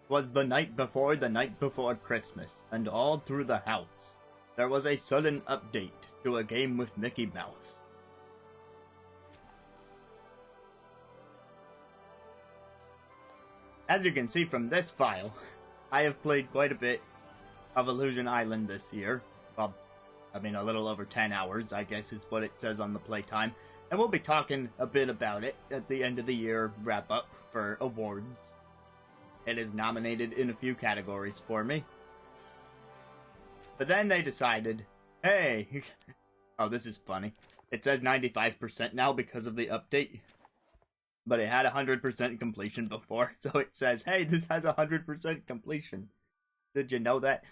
'Twas the night before Christmas, and all through the house there was a sudden update to a game with Mickey Mouse. As you can see from this file, I have played quite a bit of Illusion Island this year. Well, I mean a little over 10 hours, I guess is what it says on the playtime. And we'll be talking a bit about it at the end of the year wrap-up for awards. It is nominated in a few categories for me. But then they decided, hey, oh, this is funny. It says 95% now because of the update. But it had 100% completion before, so it says, hey, this has 100% completion. Did you know that?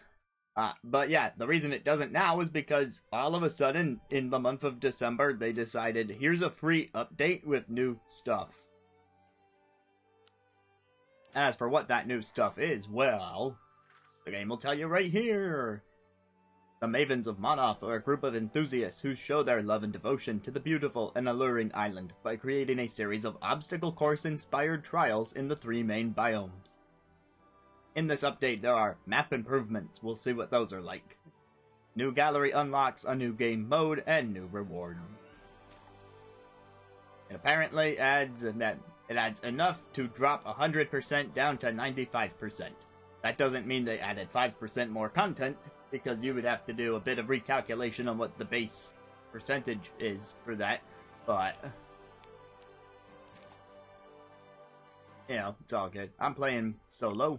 But yeah, the reason it doesn't now is because all of a sudden, in the month of December, they decided, here's a free update with new stuff. As for what that new stuff is, well, the game will tell you right here. The Mavens of Monoth are a group of enthusiasts who show their love and devotion to the beautiful and alluring island by creating a series of obstacle course-inspired trials in the 3 main biomes. In this update, there are map improvements. We'll see what those are like. New gallery unlocks, a new game mode, and new rewards. It apparently adds enough to drop 100% down to 95%. That doesn't mean they added 5% more content, because you would have to do a bit of recalculation on what the base percentage is for that, but you know, it's all good. I'm playing solo.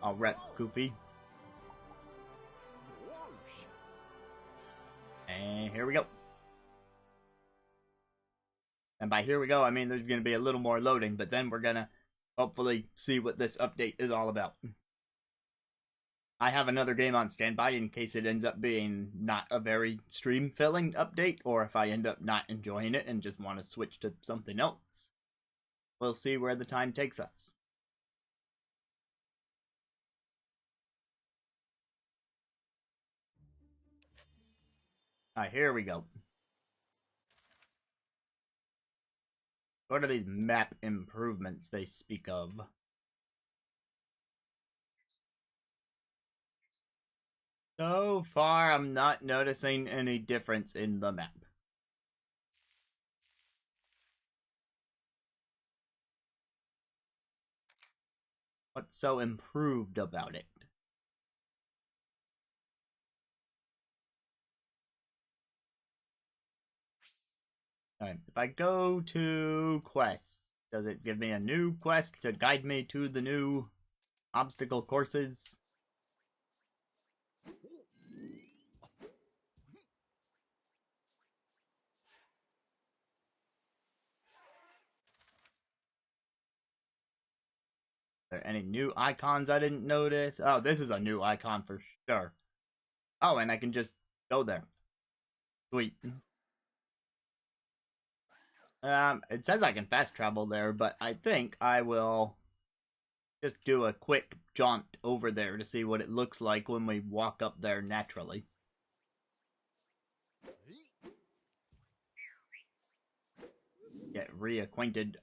I'll rep Goofy. And here we go. And by here we go, I mean there's going to be a little more loading, but then we're going to hopefully see what this update is all about. I have another game on standby in case it ends up being not a very stream-filling update, or if I end up not enjoying it and just want to switch to something else. We'll see where the time takes us. Alright, here we go. What are these map improvements they speak of? So far, I'm not noticing any difference in the map. What's so improved about it? Alright, if I go to quests, does it give me a new quest to guide me to the new obstacle courses? Are there any new icons I didn't notice? Oh, this is a new icon for sure. Oh, and I can just go there. Sweet. It says I can fast travel there, but I think I will just do a quick jaunt over there to see what it looks like when we walk up there naturally. Get reacquainted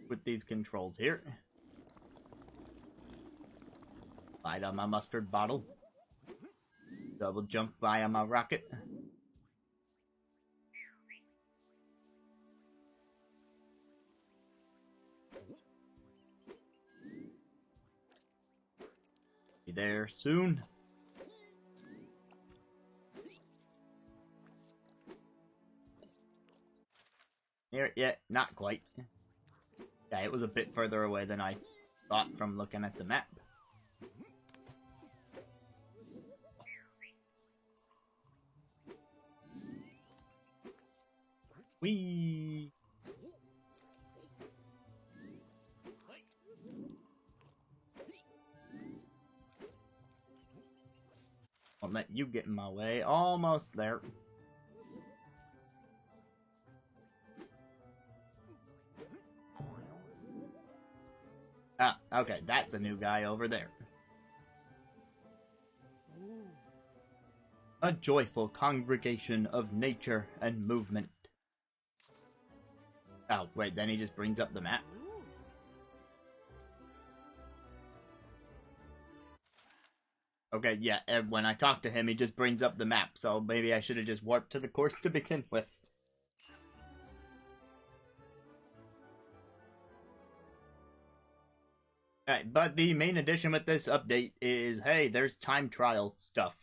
with these controls here. Slide on my mustard bottle. Double jump via my rocket. Be there soon. Here, yeah, not quite. Yeah, it was a bit further away than I thought from looking at the map. Whee! Won't let you get in my way. Almost there. Ah, okay, that's a new guy over there. A joyful congregation of nature and movement. Oh, wait, then he just brings up the map. Okay, yeah, and when I talk to him, he just brings up the map, so maybe I should have just warped to the course to begin with. Alright, but the main addition with this update is, hey, there's time trial stuff.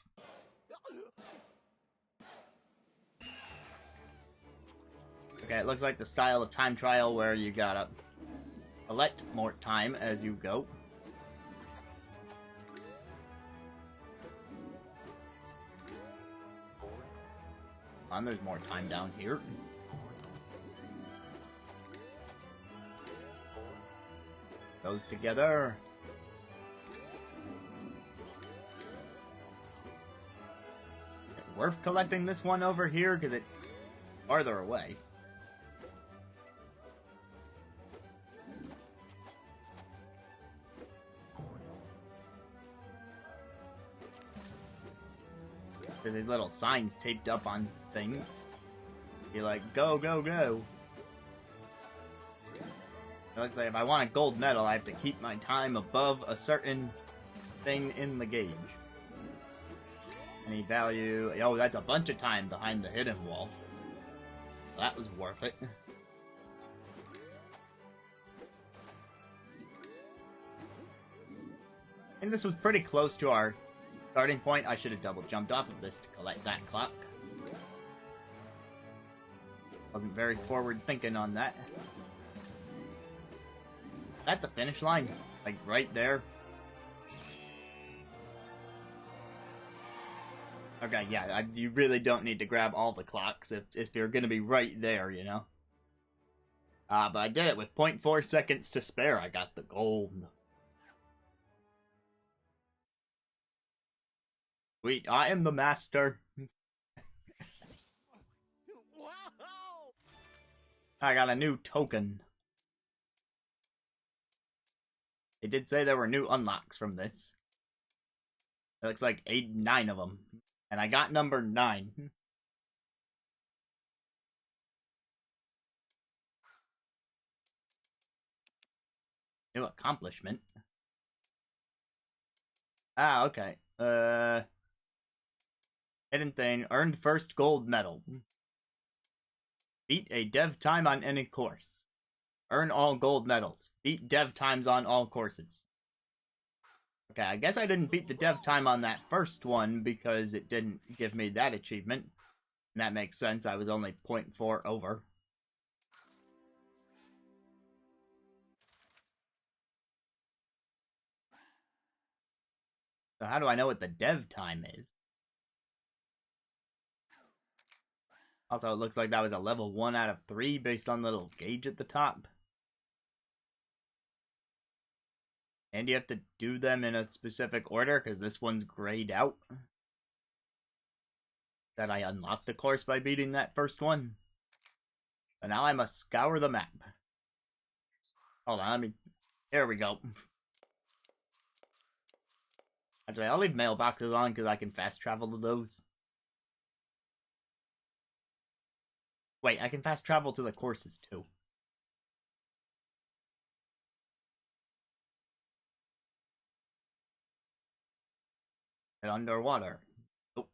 Okay, it looks like the style of time trial where you gotta collect more time as you go. And there's more time down here. Those together. Worth collecting this one over here because it's farther away. There's these little signs taped up on things. You're like, go, go, go. So let's say if I want a gold medal, I have to keep my time above a certain thing in the gauge. Any value... Oh, that's a bunch of time behind the hidden wall. That was worth it. And this was pretty close to our starting point. I should have double jumped off of this to collect that clock. Wasn't very forward thinking on that. At the finish line, like right there. Okay, yeah, you really don't need to grab all the clocks if you're gonna be right there, you know. But I did it with 0.4 seconds to spare. I got the gold. Sweet, I am the master. I got a new token. It did say there were new unlocks from this. It looks like 9 of them. And I got number 9. New accomplishment. Ah, okay. Hidden thing. Earned first gold medal. Beat a dev time on any course. Earn all gold medals. Beat dev times on all courses. Okay, I guess I didn't beat the dev time on that first one because it didn't give me that achievement. And that makes sense, I was only 0.4 over. So how do I know what the dev time is? Also, it looks like that was a level 1 out of 3 based on the little gauge at the top. And you have to do them in a specific order, because this one's grayed out. That I unlocked the course by beating that first one. So now I must scour the map. Hold on, Here we go. Actually, I'll leave mailboxes on, because I can fast travel to those. Wait, I can fast travel to the courses, too. And underwater. Oh.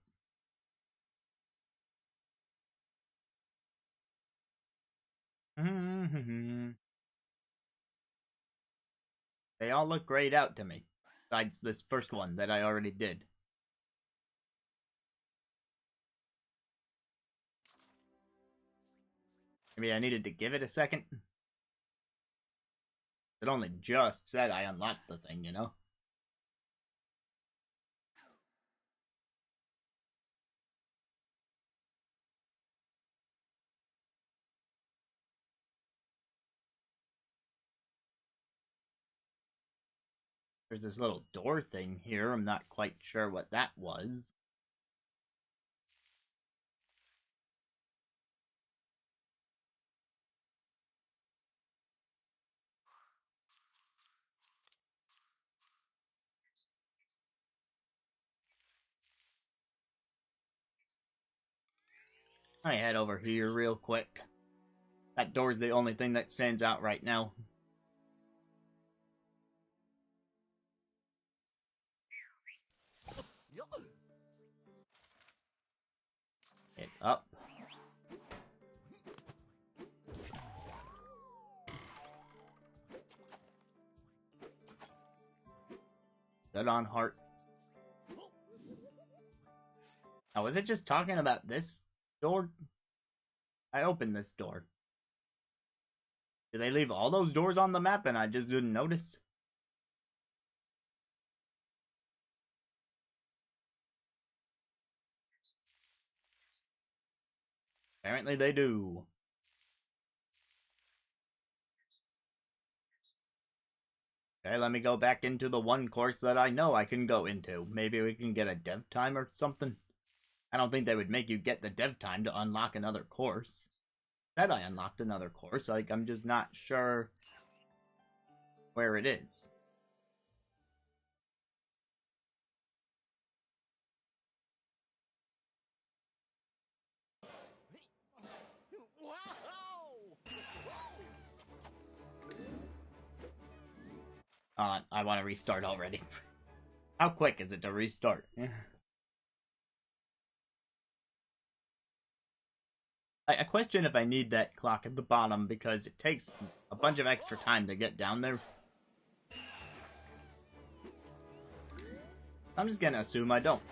They all look grayed out to me. Besides this first one that I already did. Maybe I needed to give it a second. It only just said I unlocked the thing, you know? There's this little door thing here. I'm not quite sure what that was. I head over here real quick. That door's the only thing that stands out right now. It's up. Good on heart. Oh, was it just talking about this door? I opened this door. Did they leave all those doors on the map and I just didn't notice? Apparently they do. Okay, let me go back into the one course that I know I can go into. Maybe we can get a dev time or something? I don't think they would make you get the dev time to unlock another course. Said I unlocked another course, like, I'm just not sure where it is. I want to restart already. How quick is it to restart? I question if I need that clock at the bottom because it takes a bunch of extra time to get down there. I'm just gonna assume I don't.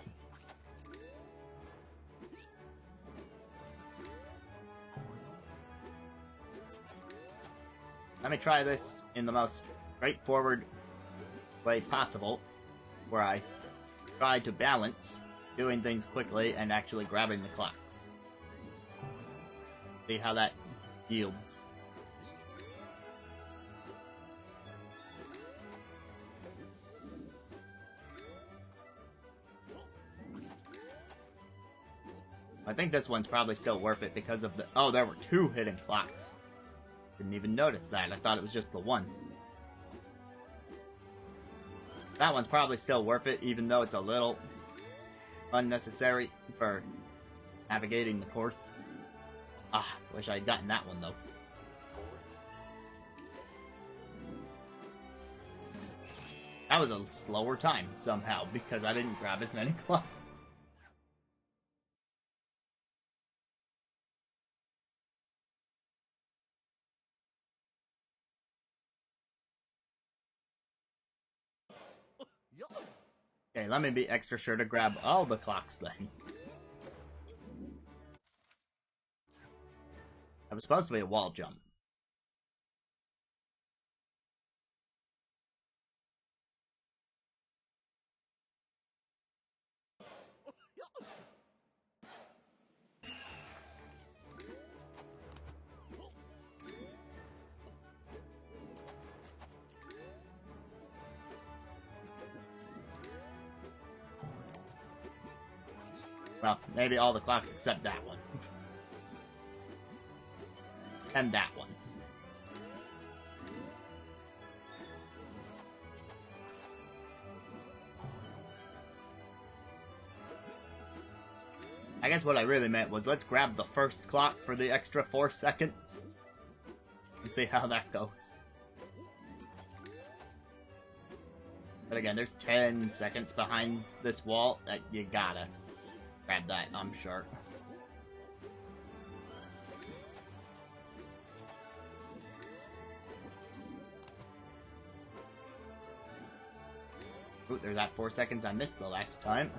Let me try this in the most straightforward way possible, where I try to balance doing things quickly and actually grabbing the clocks. See how that yields. I think this one's probably still worth it because of the... Oh, there were two hidden clocks. Didn't even notice that. I thought it was just the one. That one's probably still worth it, even though it's a little unnecessary for navigating the course. Ah, wish I had gotten that one, though. That was a slower time, somehow, because I didn't grab as many clocks. Okay, let me be extra sure to grab all the clocks, then. That was supposed to be a wall jump. Well, maybe all the clocks except that one. And that one. I guess what I really meant was let's grab the first clock for the extra 4 seconds. And see how that goes. But again, there's 10 seconds behind this wall that you gotta grab that, I'm sure. Ooh, there's that 4 seconds I missed the last time.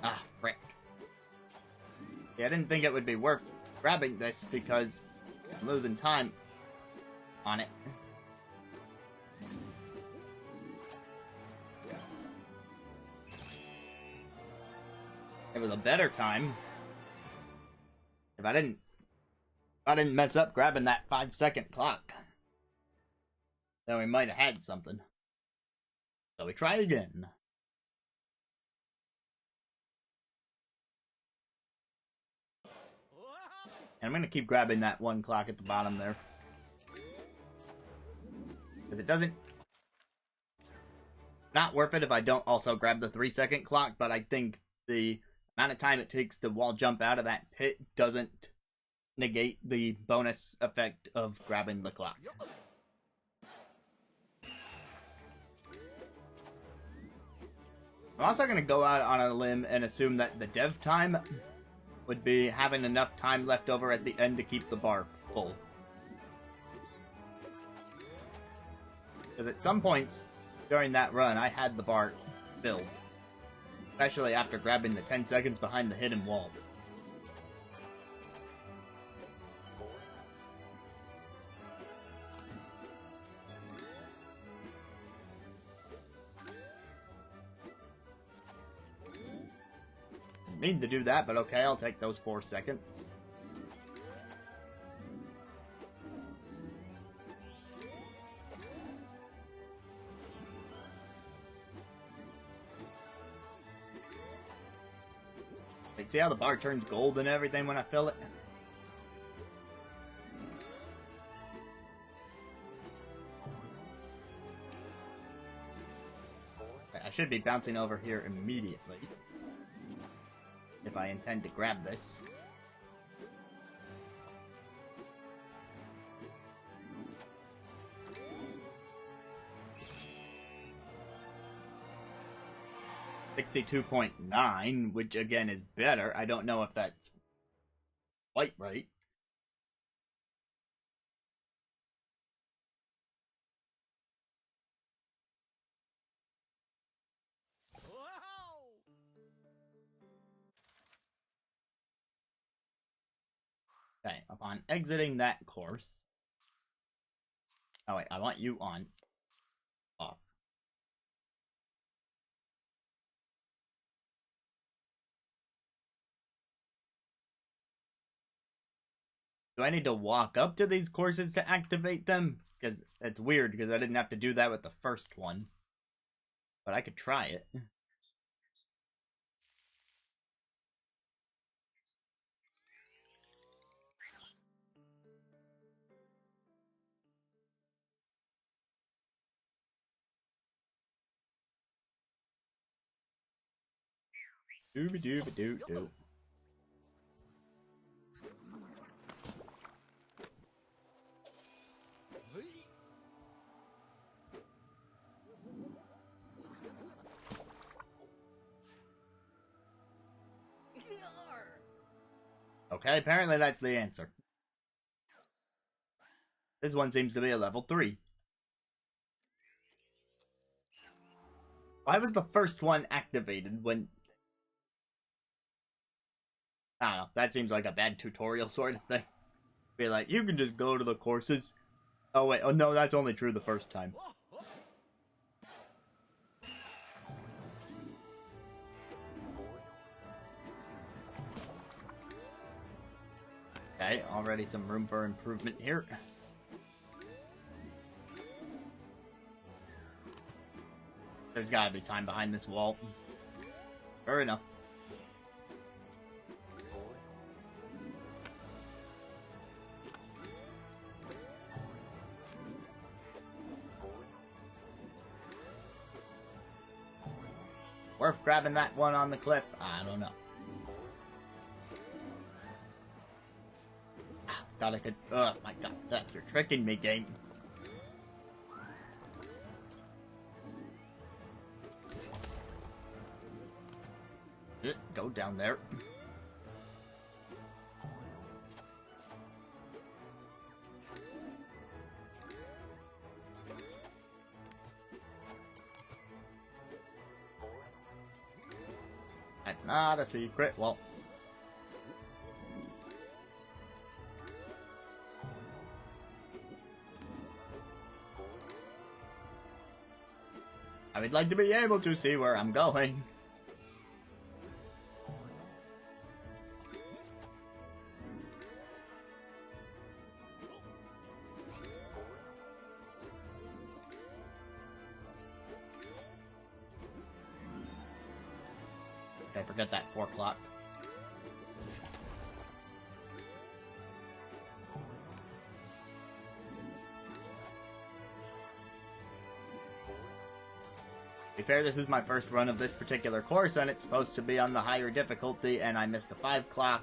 Ah, frick. Yeah, I didn't think it would be worth grabbing this because I'm losing time on it. It was a better time if I didn't mess up grabbing that 5-second clock. Then we might have had something. So we try again. And I'm gonna keep grabbing that one clock at the bottom there. Because it doesn't Not worth it if I don't also grab the 3-second clock, but I think the amount of time it takes to wall jump out of that pit doesn't negate the bonus effect of grabbing the clock. I'm also going to go out on a limb and assume that the dev time would be having enough time left over at the end to keep the bar full. Because at some points during that run, I had the bar filled. Especially after grabbing the 10 seconds behind the hidden wall. Didn't mean to do that, but okay, I'll take those 4 seconds. Wait, see how the bar turns gold and everything when I fill it? I should be bouncing over here immediately if I intend to grab this. $62.9, which again is better. I don't know if that's quite right. Okay, upon exiting that course... Oh wait, I want you on. Off. Do I need to walk up to these courses to activate them? Because it's weird, because I didn't have to do that with the first one. But I could try it. Dooby-dooby-doo-doo. Okay, apparently that's the answer. This one seems to be a level 3. Why was the first one activated when... I don't know, that seems like a bad tutorial sort of thing. Be like, you can just go to the courses. Oh wait, oh no, that's only true the first time. Okay, already some room for improvement here. There's gotta be time behind this wall. Fair enough. Worth grabbing that one on the cliff? I don't know. Thought I could... Oh my god, you're tricking me, game. Go down there. That's not a secret. Well... I would like to be able to see where I'm going. Okay, forget that 4 o'clock. To be fair, this is my first run of this particular course, and it's supposed to be on the higher difficulty, and I missed a 5 clock.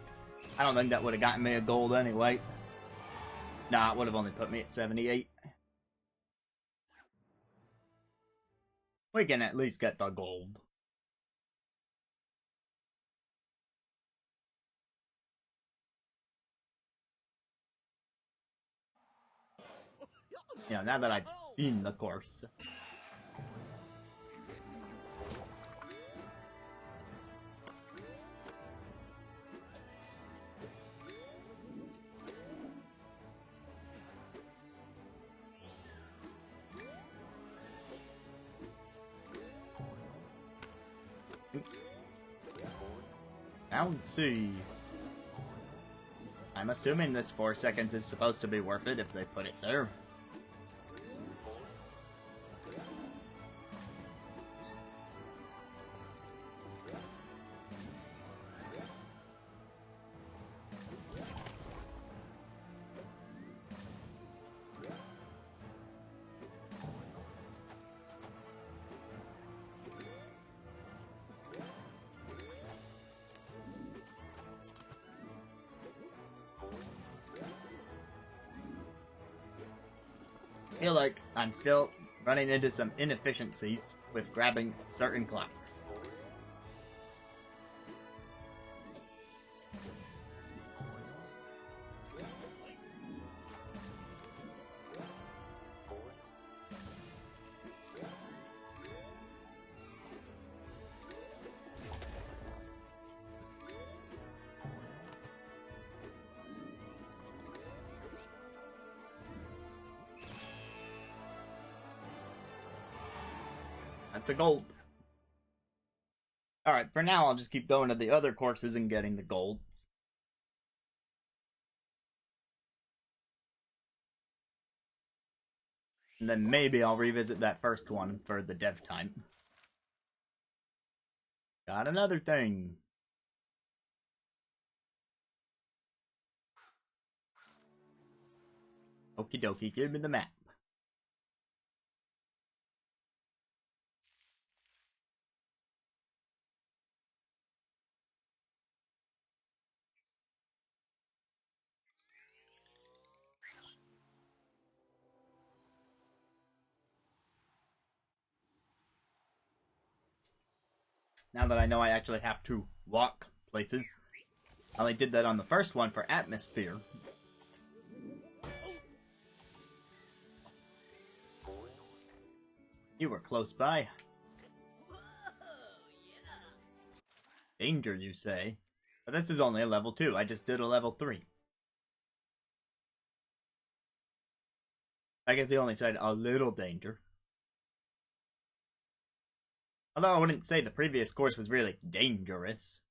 I don't think that would have gotten me a gold anyway. Nah, it would have only put me at 78. We can at least get the gold. You know, now that I've seen the course. Now let's see. I'm assuming this 4 seconds is supposed to be worth it if they put it there. I feel like I'm still running into some inefficiencies with grabbing certain clocks. That's a gold. Alright, for now I'll just keep going to the other courses and getting the golds. And then maybe I'll revisit that first one for the dev time. Got another thing. Okie dokie, give me the map. Now that I know I actually have to walk places. I only did that on the first one for Atmosphere. You were close by. Danger, you say? But this is only a level 2. I just did a level 3. I guess they only said a little danger. Although I wouldn't say the previous course was really dangerous.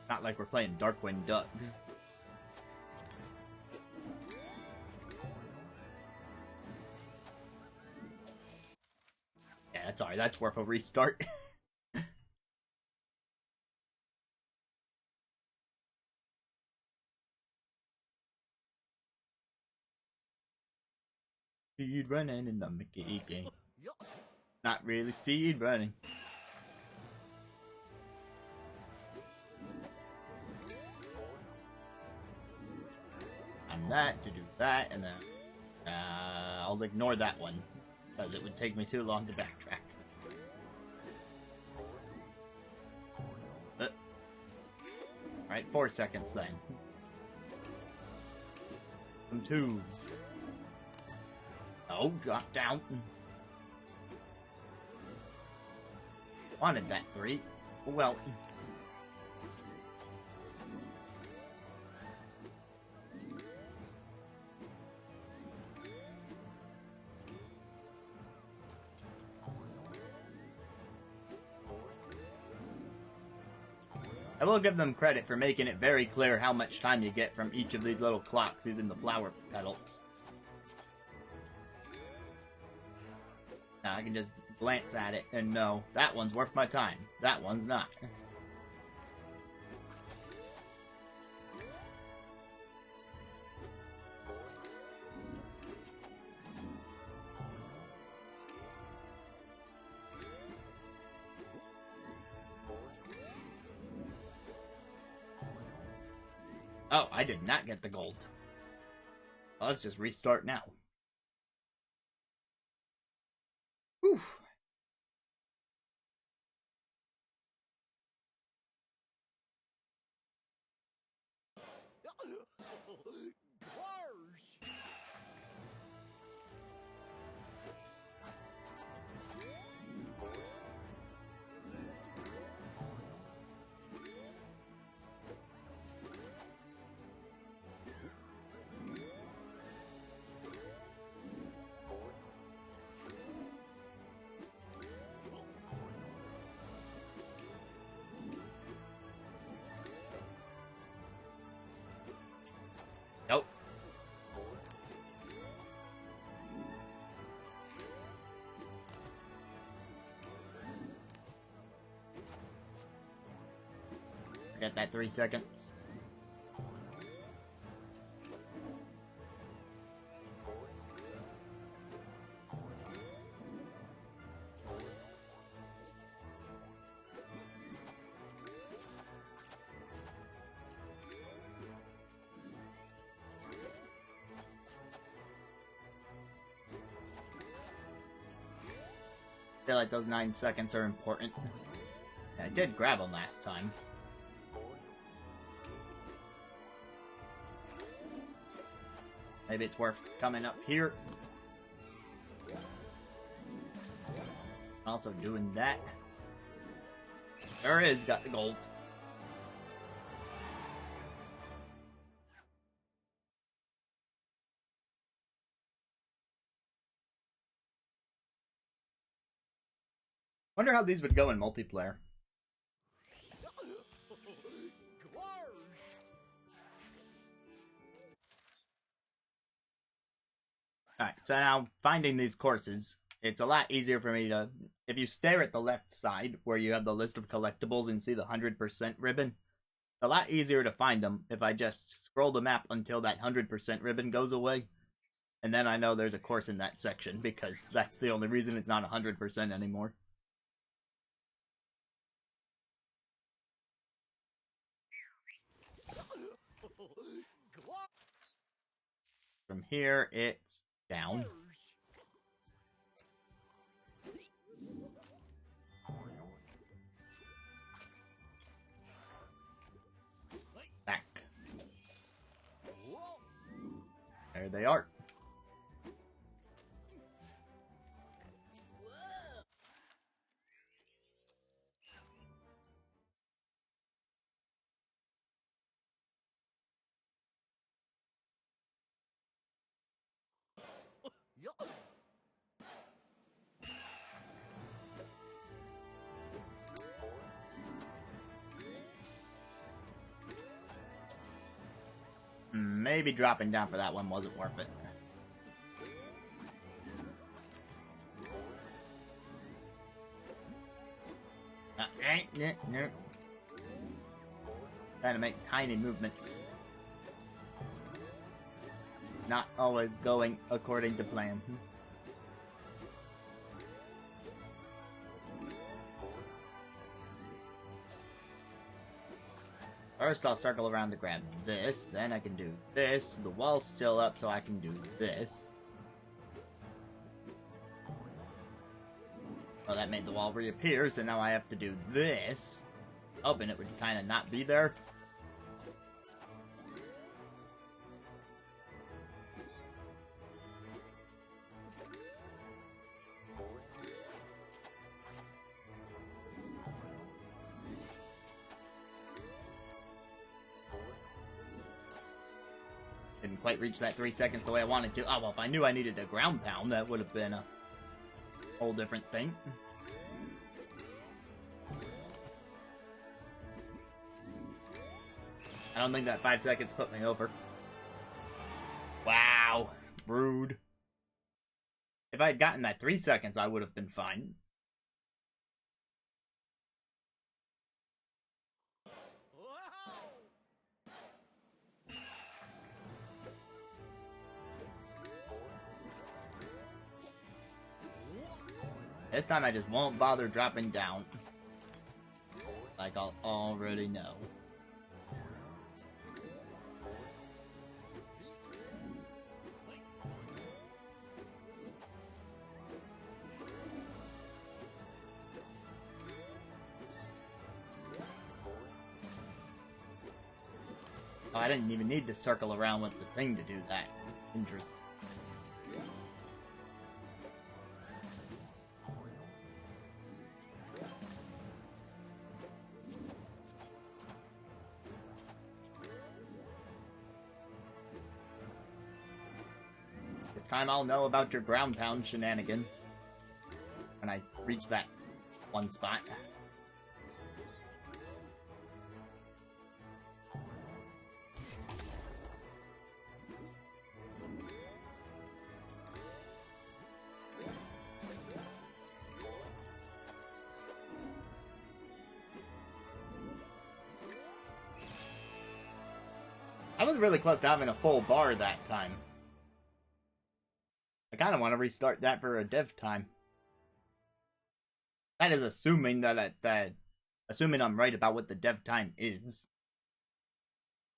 Not like we're playing Darkwind Duck. Yeah, that's alright. That's worth a restart. Speed running in the Mickey game. Not really speed running. I'm that to do that, and then I'll ignore that one because it would take me too long to backtrack. Alright, 4 seconds then. Some tubes. Oh, drop down. Wanted that 3. Well. I will give them credit for making it very clear how much time you get from each of these little clocks using the flower petals. Now I can just glance at it and know that one's worth my time. That one's not. Oh, I did not get the gold. Well, let's just restart now. Whew. Nope. Get that 3 seconds. I feel like those 9 seconds are important. I did grab them last time. Maybe it's worth coming up here. Also doing that. There is, got the gold. Wonder how these would go in multiplayer. Alright, so now finding these courses, it's a lot easier for me to... If you stare at the left side, where you have the list of collectibles and see the 100% ribbon, it's a lot easier to find them if I just scroll the map until that 100% ribbon goes away. And then I know there's a course in that section, because that's the only reason it's not 100% anymore. From here, it's down. Back. There they are. Maybe dropping down for that one wasn't worth it. No. Trying to make tiny movements. Not always going according to plan. First, I'll circle around to grab this, then I can do this. The wall's still up, so I can do this. Oh, that made the wall reappear, so now I have to do this. Hoping it would kind of not be there. Didn't quite reach that 3 seconds the way I wanted to. Oh, well, if I knew I needed a ground pound, that would have been a whole different thing. I don't think that 5 seconds put me over. Wow. Rude. If I had gotten that 3 seconds, I would have been fine. This time I just won't bother dropping down. Like I'll already know. Oh, I didn't even need to circle around with the thing to do that. Interesting. This time I'll know about your ground pound shenanigans when I reach that one spot. I was really close to having a full bar that time. I kind of want to restart that for a dev time. That is assuming assuming I'm right about what the dev time is.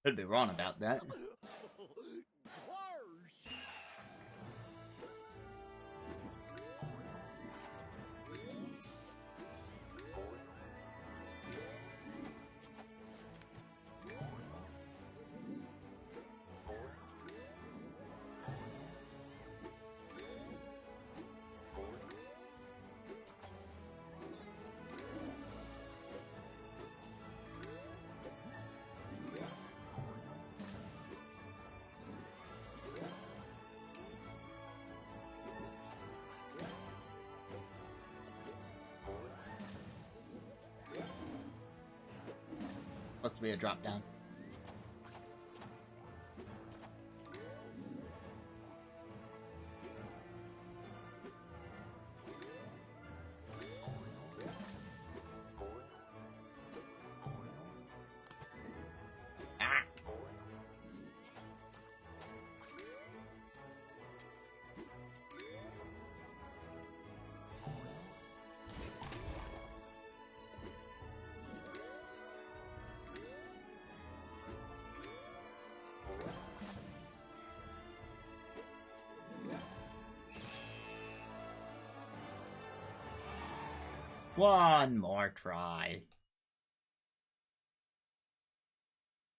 Could be wrong about that. Supposed to be a drop down. Ah. One more try.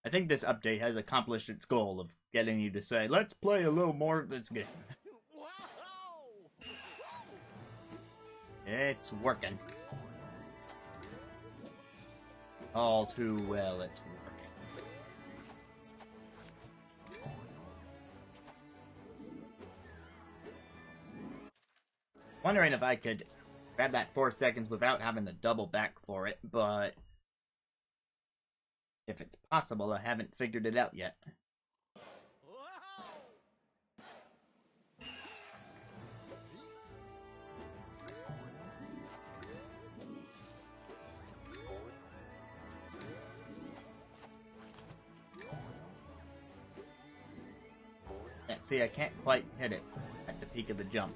I think this update has accomplished its goal of getting you to say, let's play a little more of this game. It's working. All too well, it's working. Wondering if I could grab that 4 seconds without having to double back for it, but if it's possible, I haven't figured it out yet. Yeah, see, I can't quite hit it at the peak of the jump.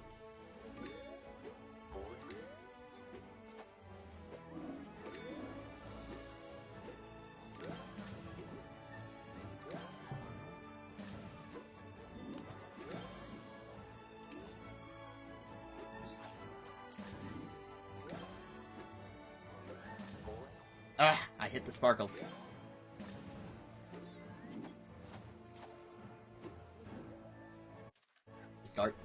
Ah, I hit the sparkles. Start.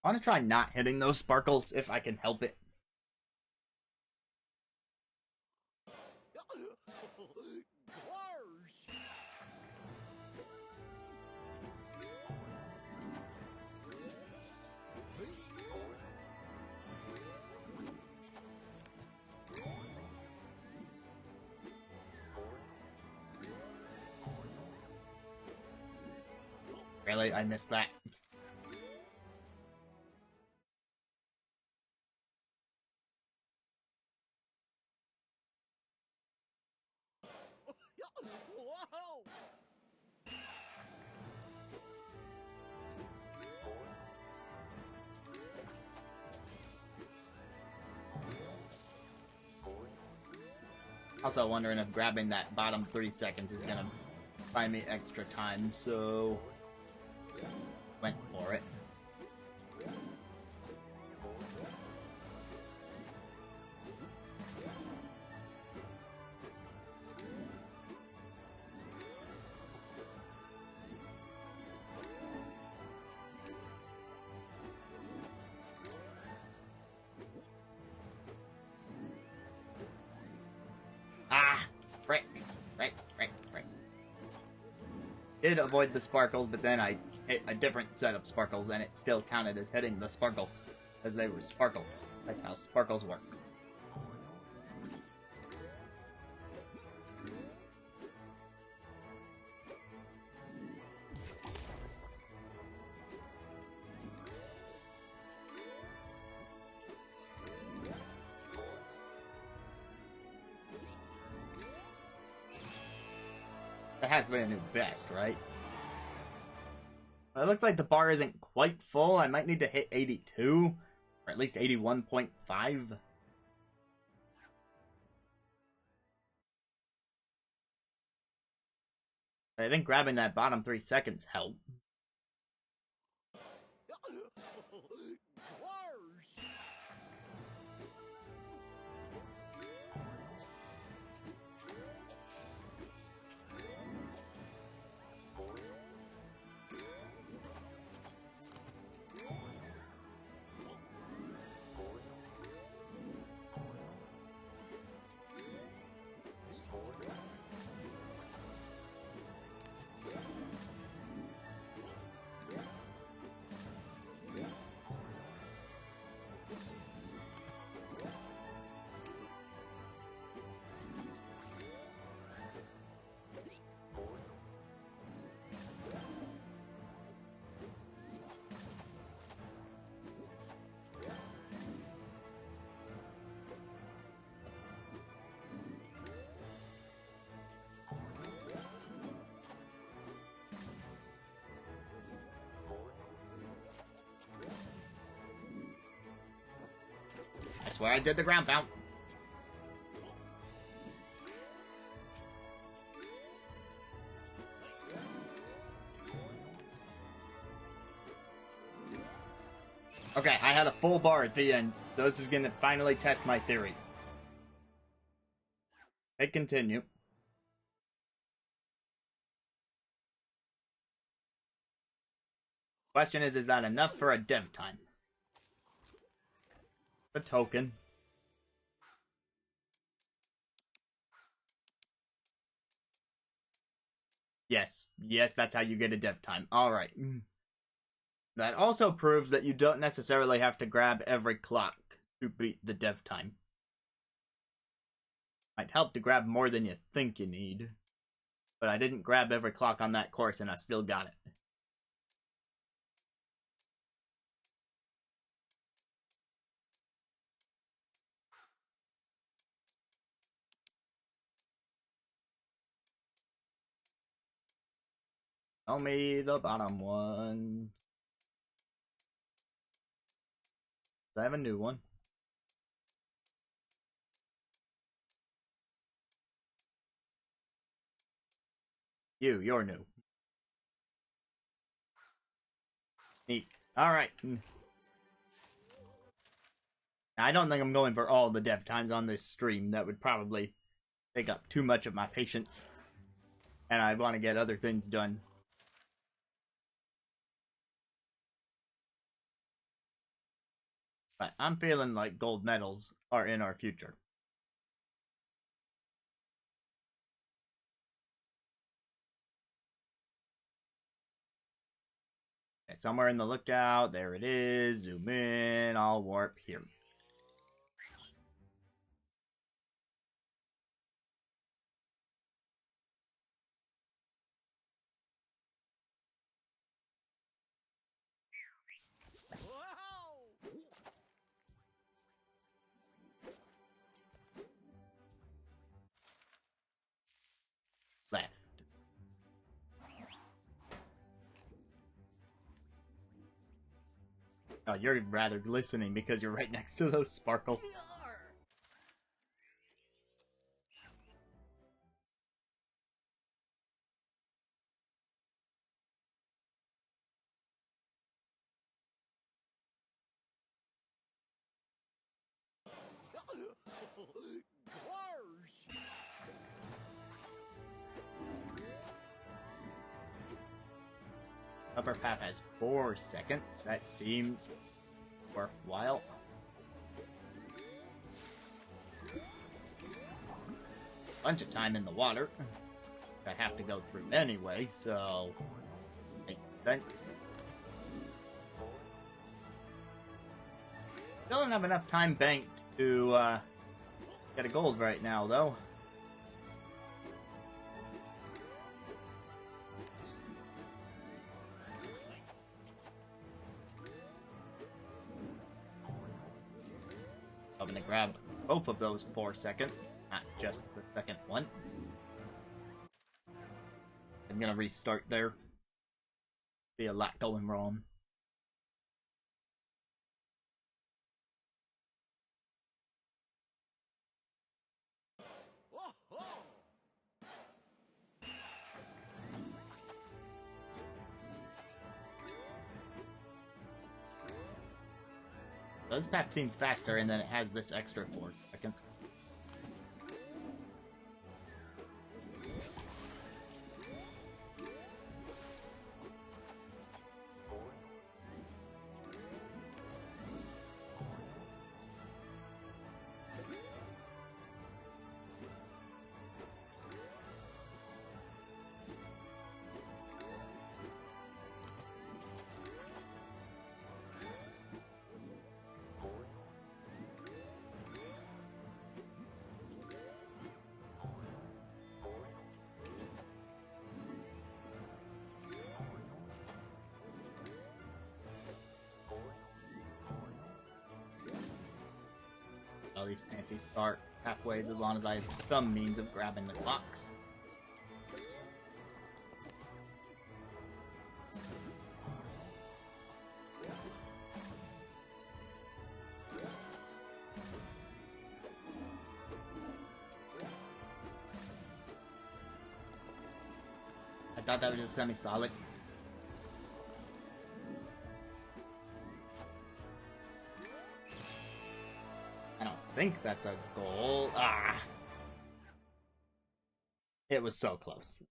I want to try not hitting those sparkles if I can help it. Really? I missed that. Also wondering if grabbing that bottom 3 seconds is gonna buy me extra time, so went for it. Frick. Frick. Frick. Frick. Did avoid the sparkles, but then I hit a different set of sparkles, and it still counted as hitting the sparkles, as they were sparkles. That's how sparkles work. That has to be a new best, right? Well, it looks like the bar isn't quite full. I might need to hit 82, or at least 81.5. I think grabbing that bottom 3 seconds helped. I swear I did the ground pound. Okay, I had a full bar at the end, so this is gonna finally test my theory. Hit continue. Question is that enough for a dev time? A token. Yes, that's how you get a dev time. Alright. That also proves that you don't necessarily have to grab every clock to beat the dev time. Might help to grab more than you think you need. But I didn't grab every clock on that course and I still got it. Tell me the bottom one. I have a new one. You're new. Neat. Alright. I don't think I'm going for all the dev times on this stream. That would probably take up too much of my patience. And I want to get other things done. But I'm feeling like gold medals are in our future. Okay, somewhere in the lookout, there it is. Zoom in, I'll warp here. Left. Oh, you're rather glistening because you're right next to those sparkles. Upper path has 4 seconds. That seems worthwhile. bunch of time in the water. I have to go through anyway, so makes sense. Still don't have enough time banked to get a gold right now, though. I'm gonna grab both of those 4 seconds, not just the second one. I'm gonna restart there. See a lot going wrong. This path seems faster, and then it has this extra 4 seconds. All these fancy start pathways as long as I have some means of grabbing the clocks. I thought that was just semi-solid. I think that's a goal. Ah! It was so close.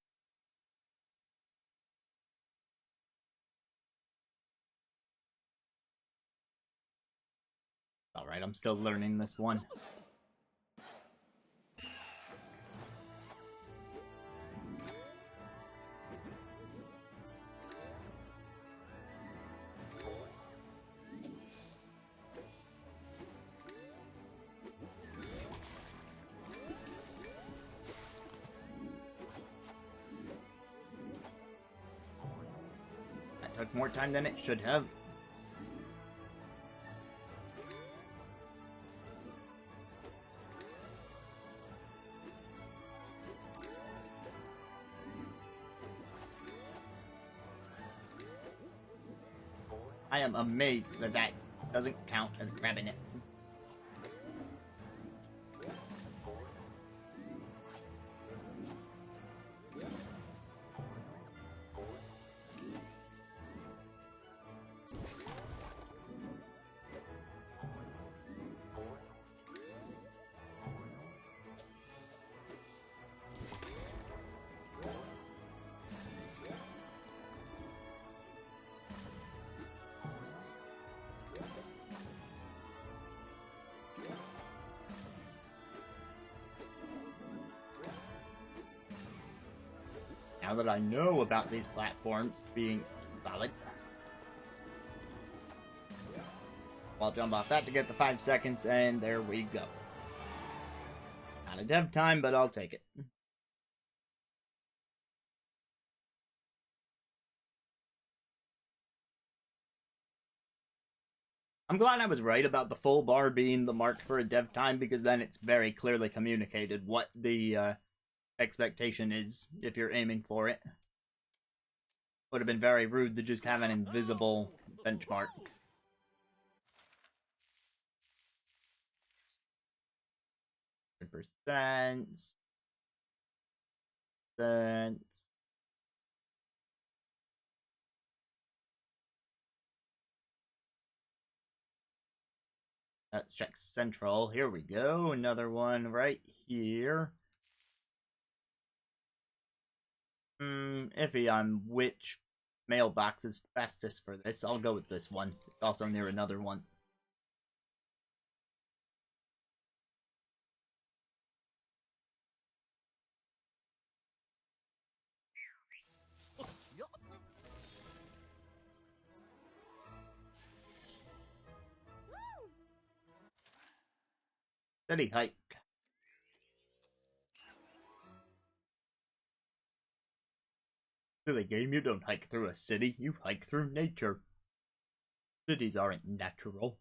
Alright, I'm still learning this one. Took more time than it should have. I am amazed that that doesn't count as grabbing it. Now that I know about these platforms being solid, I'll jump off that to get the 5 seconds, and there we go. Not a dev time, but I'll take it. I'm glad I was right about the full bar being the mark for a dev time, because then it's very clearly communicated what the expectation is if you're aiming for it. Would have been very rude to just have an invisible benchmark. %. Let's check central. Here we go. Another one right here. Iffy on which mailbox is fastest for this. I'll go with this one. It's also near another one. City hike. Silly game, you don't hike through a city, you hike through nature. Cities aren't natural.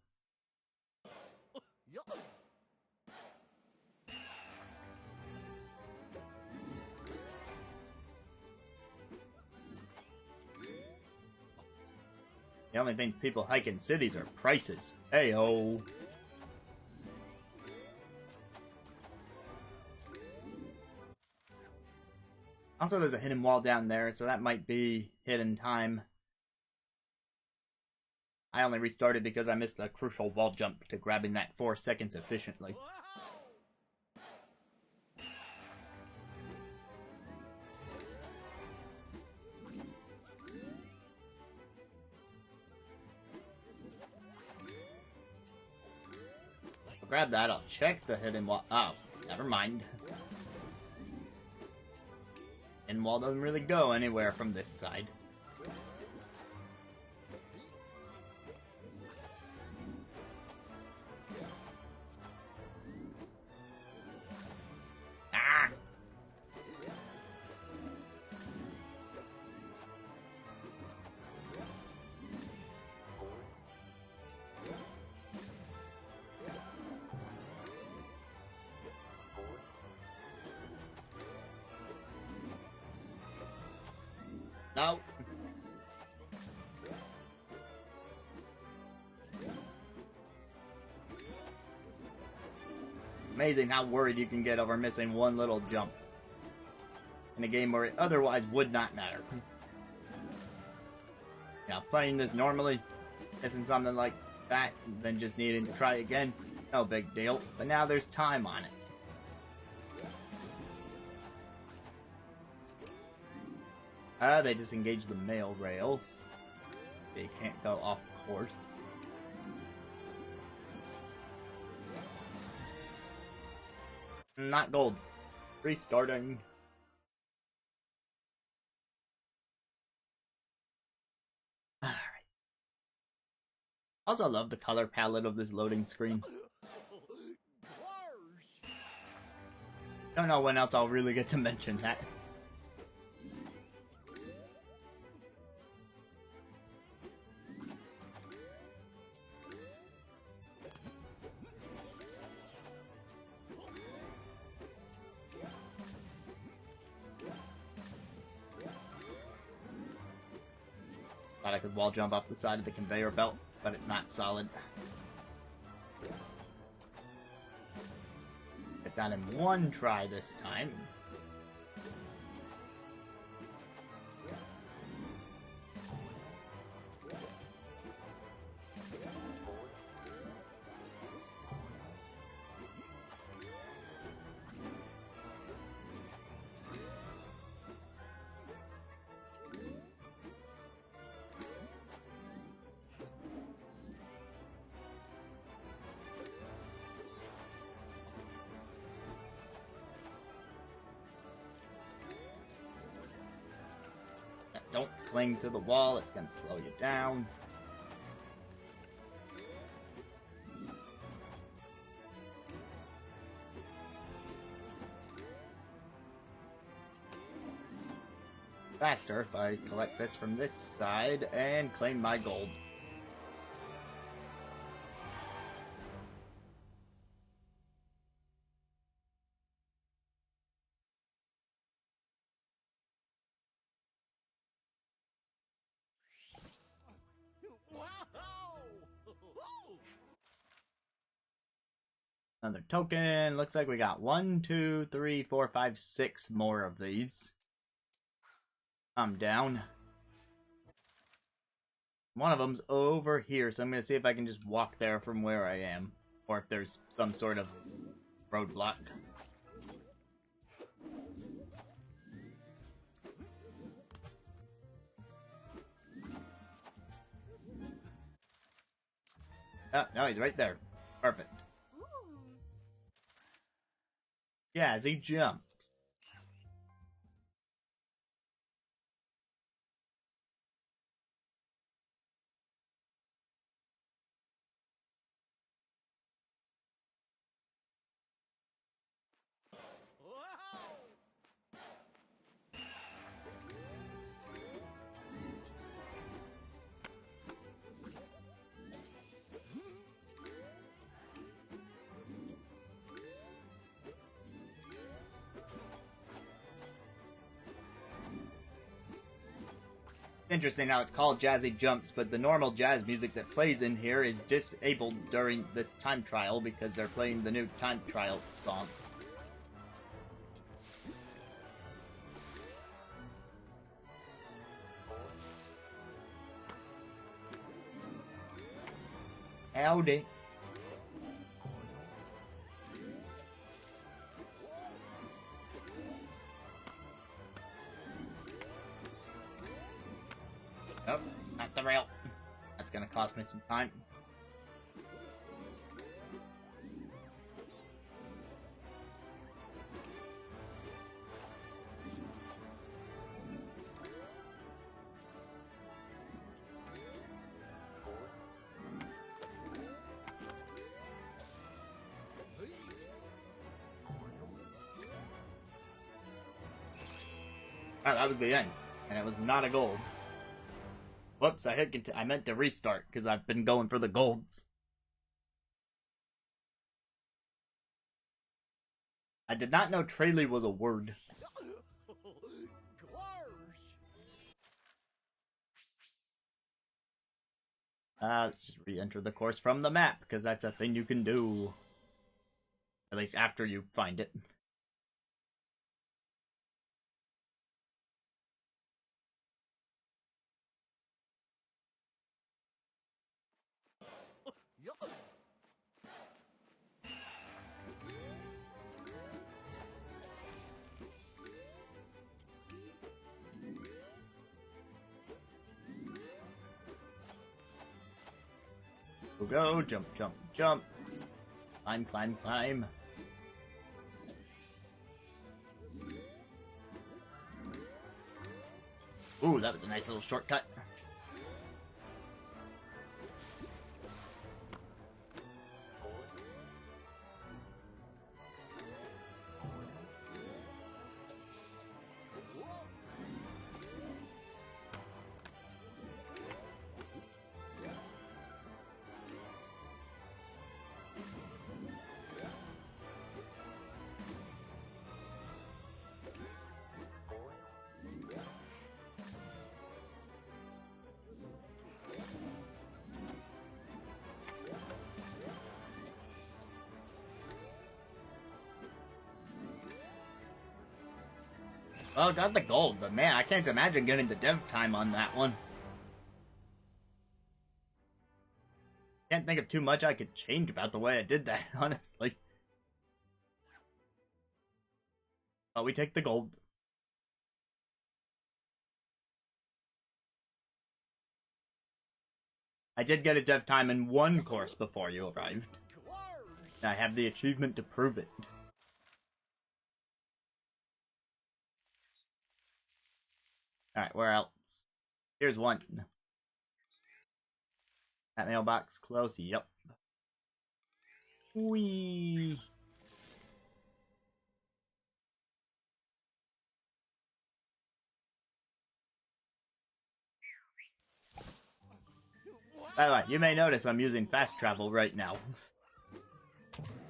The only things people hike in cities are prices. Hey-ho. Also, there's a hidden wall down there, so that might be hidden time. I only restarted because I missed a crucial wall jump to grabbing that 4 seconds efficiently. I'll grab that, I'll check the hidden wall. Oh, never mind. Hidden wall doesn't really go anywhere from this side. Ah! No. Amazing how worried you can get over missing one little jump in a game where it otherwise would not matter. Now, playing this normally, missing something like that, then just needing to try again, no big deal. But now there's time on it. They disengage the mail rails. They can't go off course. Not gold. Restarting. Alright. Also love the color palette of this loading screen. Don't know when else I'll really get to mention that. Thought I could wall jump off the side of the conveyor belt, but it's not solid. Get that in one try this time. Don't cling to the wall, it's gonna slow you down. Faster if I collect this from this side and claim my gold. Another token. Looks like we got 1, 2, 3, 4, 5, 6 more of these. I'm down. One of them's over here, so I'm going to see if I can just walk there from where I am. Or if there's some sort of roadblock. Oh, no, he's right there. Perfect. Jazzy jump. Interesting how it's called Jazzy Jumps, but the normal jazz music that plays in here is disabled during this time trial because they're playing the new time trial song. Howdy. Oh, not the rail. That's gonna cost me some time. Oh, that was the end, and it was not a gold. Whoops, I meant to restart, because I've been going for the golds. I did not know Traley was a word. Let's just re-enter the course from the map, because that's a thing you can do. At least after you find it. Go, jump, jump, jump. Climb, climb, climb. Ooh, that was a nice little shortcut. Well, got the gold, but man, I can't imagine getting the dev time on that one. Can't think of too much I could change about the way I did that, honestly. But we take the gold. I did get a dev time in one course before you arrived. I have the achievement to prove it. Alright, where else? Here's one. That mailbox close, yep. Whee! By the way, you may notice I'm using fast travel right now.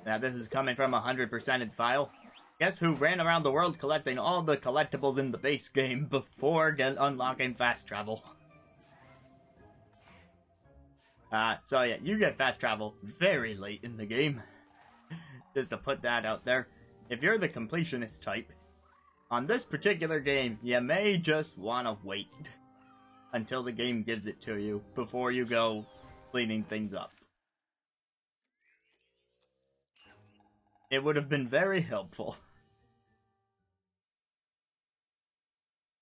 Now this is coming from a 100%ed file. Guess who ran around the world collecting all the collectibles in the base game before unlocking fast travel? So yeah, you get fast travel very late in the game. Just to put that out there. If you're the completionist type, on this particular game, you may just want to wait until the game gives it to you before you go cleaning things up. It would have been very helpful.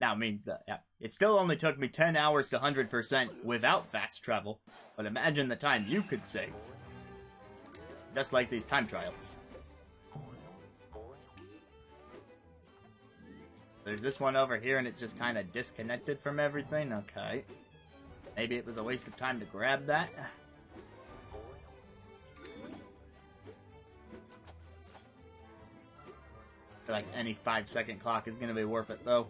Now, I mean, it still only took me 10 hours to 100% without fast travel, but imagine the time you could save. Just like these time trials. There's this one over here and it's just kind of disconnected from everything. Okay. Maybe it was a waste of time to grab that. I feel like any 5-second clock is going to be worth it, though.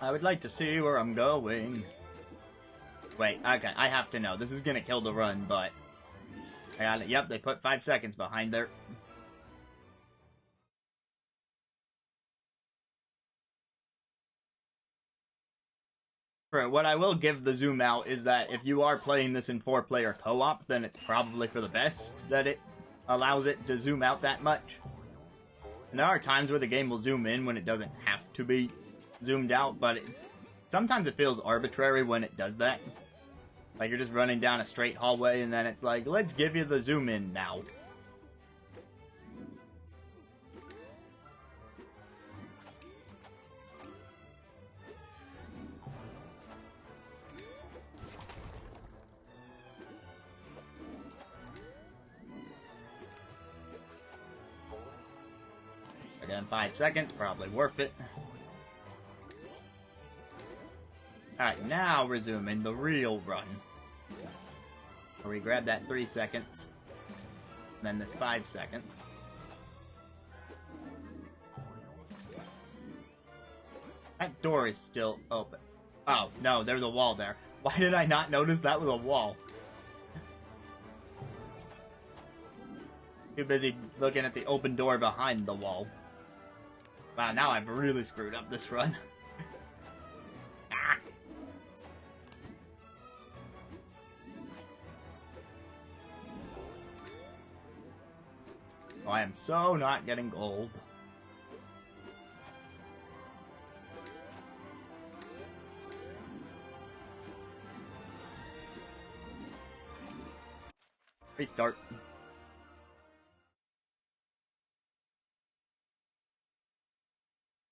I would like to see where I'm going. Wait, okay, I have to know. This is gonna kill the run, but... I got it. Yep, they put 5 seconds behind there. For what I will give the zoom out is that if you are playing this in 4-player co-op, then it's probably for the best that it allows it to zoom out that much. And there are times where the game will zoom in when it doesn't have to be zoomed out, but sometimes it feels arbitrary when it does that. Like you're just running down a straight hallway and then it's like, let's give you the zoom in now. Again, 5 seconds, probably worth it. Alright, now resuming the real run. Where we grab that 3 seconds. And then this 5 seconds. That door is still open. Oh, no, there's a wall there. Why did I not notice that was a wall? Too busy looking at the open door behind the wall. Wow, now I've really screwed up this run. Ah. Oh, I am so not getting gold. Restart.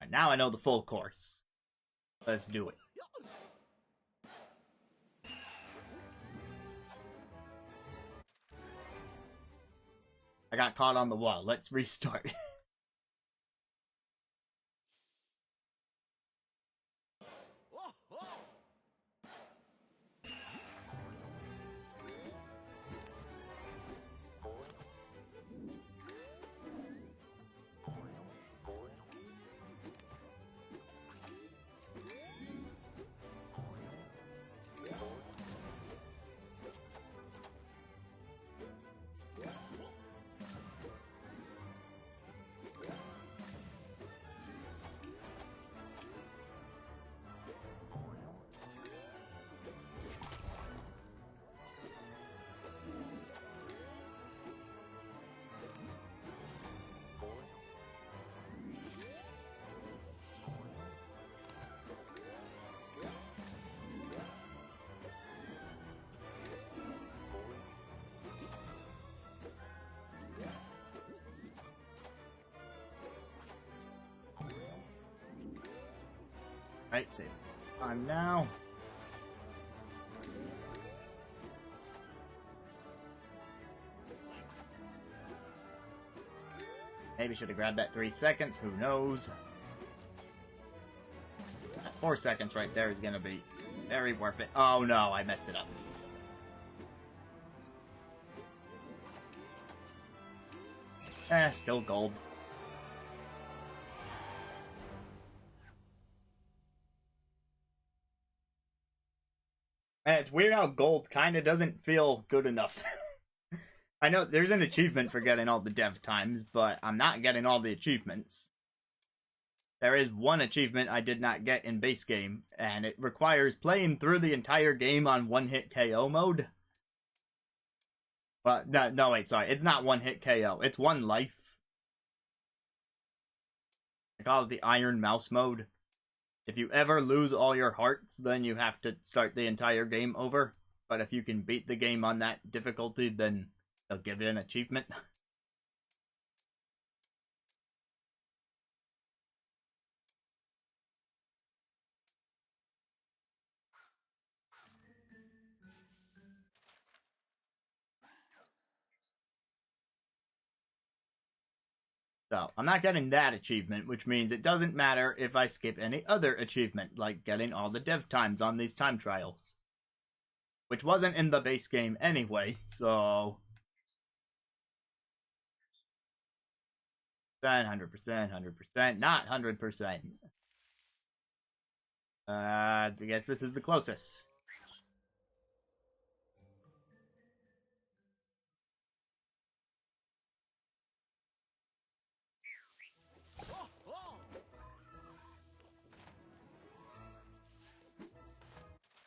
And now I know the full course. Let's do it. I got caught on the wall. Let's restart. Right, save time now. Maybe should have grabbed that 3 seconds, who knows. That 4 seconds right there is gonna be very worth it. Oh no, I messed it up. Still gold. And it's weird how gold kinda doesn't feel good enough. I know there's an achievement for getting all the dev times, but I'm not getting all the achievements. There is one achievement I did not get in base game, and it requires playing through the entire game on one-hit KO mode. But, no, wait, sorry. It's not one-hit KO. It's one life. I call it the Iron Mouse mode. If you ever lose all your hearts, then you have to start the entire game over. But if you can beat the game on that difficulty, then they'll give you an achievement. So, I'm not getting that achievement, which means it doesn't matter if I skip any other achievement, like getting all the dev times on these time trials. Which wasn't in the base game anyway, so... 100%, 100%, not 100%. I guess this is the closest.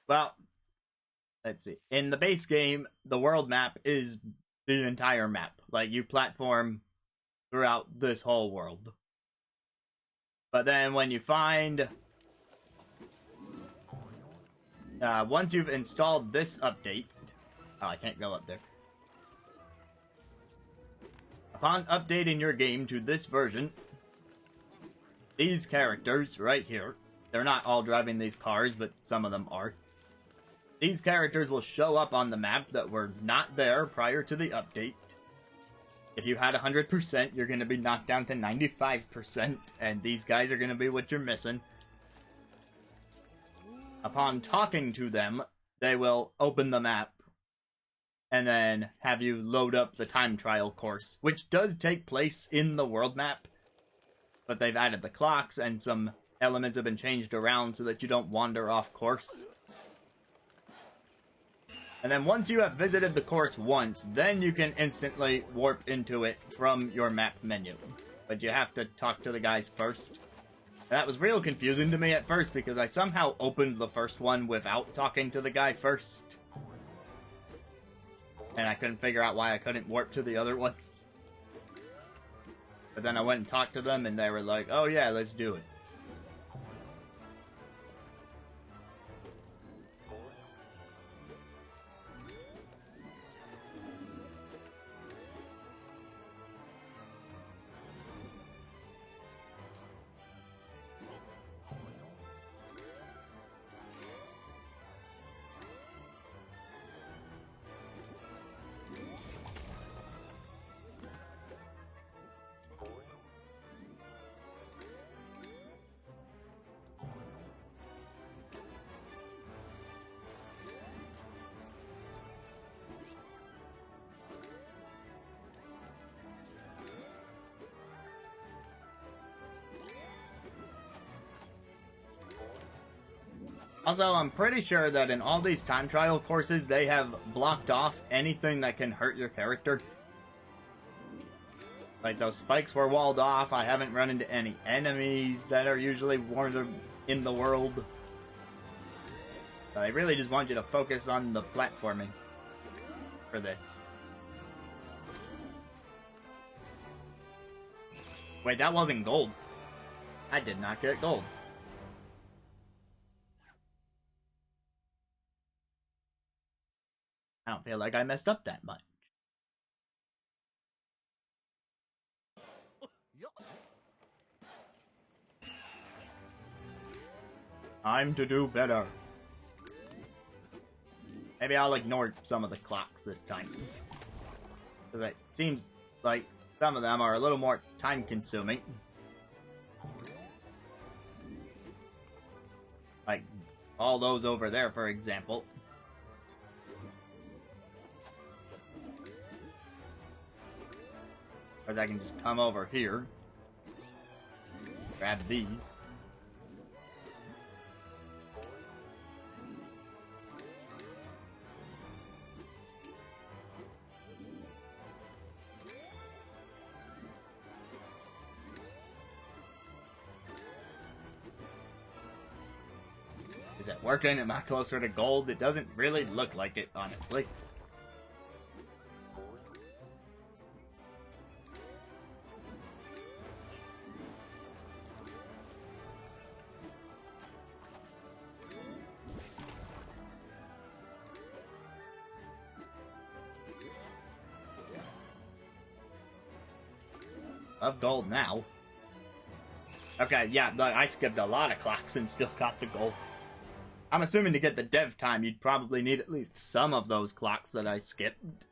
Well, let's see. In the base game, the world map is the entire map. Like, you platform throughout this whole world. But then when you find... once you've installed this update... Oh, I can't go up there. Upon updating your game to this version, these characters right here, they're not all driving these cars, but some of them are. These characters will show up on the map that were not there prior to the update. If you had 100%, you're going to be knocked down to 95%, and these guys are going to be what you're missing. Upon talking to them, they will open the map, and then have you load up the time trial course, which does take place in the world map, but they've added the clocks, and some elements have been changed around so that you don't wander off course. And then once you have visited the course once, then you can instantly warp into it from your map menu. But you have to talk to the guys first. And that was real confusing to me at first because I somehow opened the first one without talking to the guy first. And I couldn't figure out why I couldn't warp to the other ones. But then I went and talked to them and they were like, oh yeah, let's do it. Also, I'm pretty sure that in all these time trial courses, they have blocked off anything that can hurt your character. Like, those spikes were walled off. I haven't run into any enemies that are usually warned in the world. They really just want you to focus on the platforming for this. Wait, that wasn't gold. I did not get gold. I don't feel like I messed up that much. I'm to do better. Maybe I'll ignore some of the clocks this time. Because it seems like some of them are a little more time-consuming. Like, all those over there, for example. Because I can just come over here, grab these. Is it working? Am I closer to gold? It doesn't really look like it, honestly. Of gold now. Okay, yeah, I skipped a lot of clocks and still got the gold. I'm assuming to get the dev time, you'd probably need at least some of those clocks that I skipped.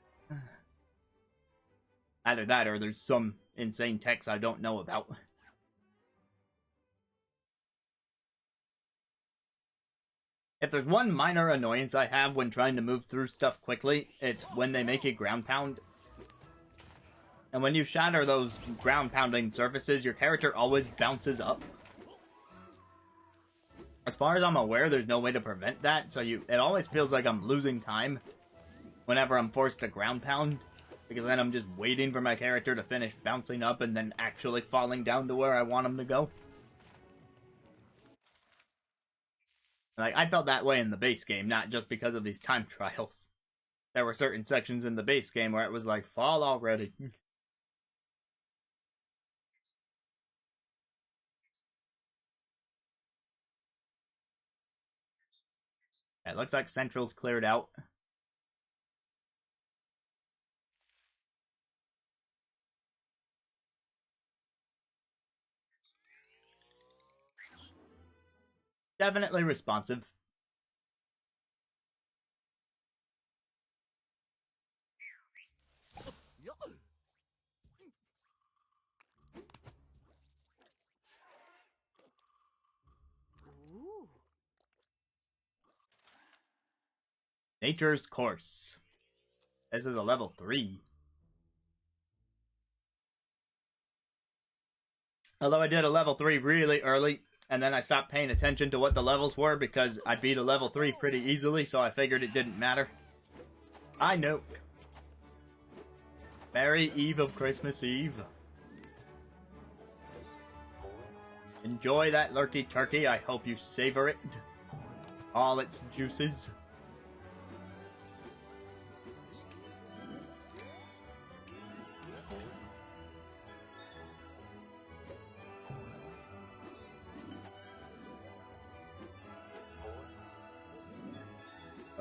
Either that or there's some insane text I don't know about. If there's one minor annoyance I have when trying to move through stuff quickly, it's when they make a ground pound. And when you shatter those ground-pounding surfaces, your character always bounces up. As far as I'm aware, there's no way to prevent that, so it always feels like I'm losing time whenever I'm forced to ground pound, because then I'm just waiting for my character to finish bouncing up and then actually falling down to where I want him to go. Like, I felt that way in the base game, not just because of these time trials. There were certain sections in the base game where it was like, fall already. It looks like Central's cleared out. Definitely responsive. Nature's Course. This is a level 3. Although I did a level 3 really early, and then I stopped paying attention to what the levels were because I beat a level 3 pretty easily, so I figured it didn't matter. I know. Merry Eve of Christmas Eve. Enjoy that lurky turkey. I hope you savor it. All its juices.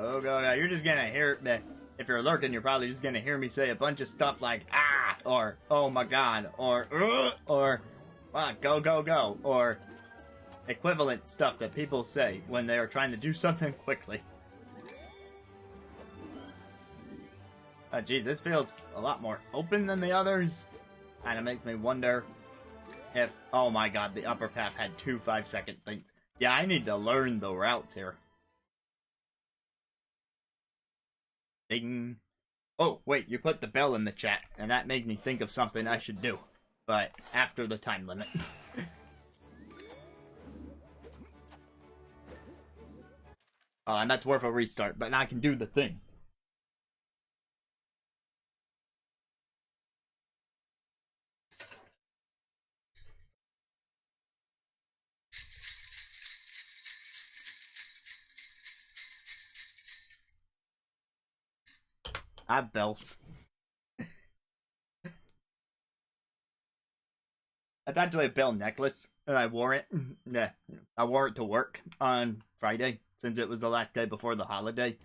Oh god, you're just gonna hear that. If you're lurking, you're probably just gonna hear me say a bunch of stuff like ah, or oh my god, or go go go, or equivalent stuff that people say when they are trying to do something quickly. Geez, this feels a lot more open than the others. Kinda makes me wonder if, oh my god, the upper path had 2 5-second things. Yeah, I need to learn the routes here. Ding. Oh, wait, you put the bell in the chat, and that made me think of something I should do. But after the time limit. Oh, and that's worth a restart, but now I can do the thing. I have bells. That's actually a bell necklace, and I wore it. Yeah, I wore it to work on Friday, since it was the last day before the holiday.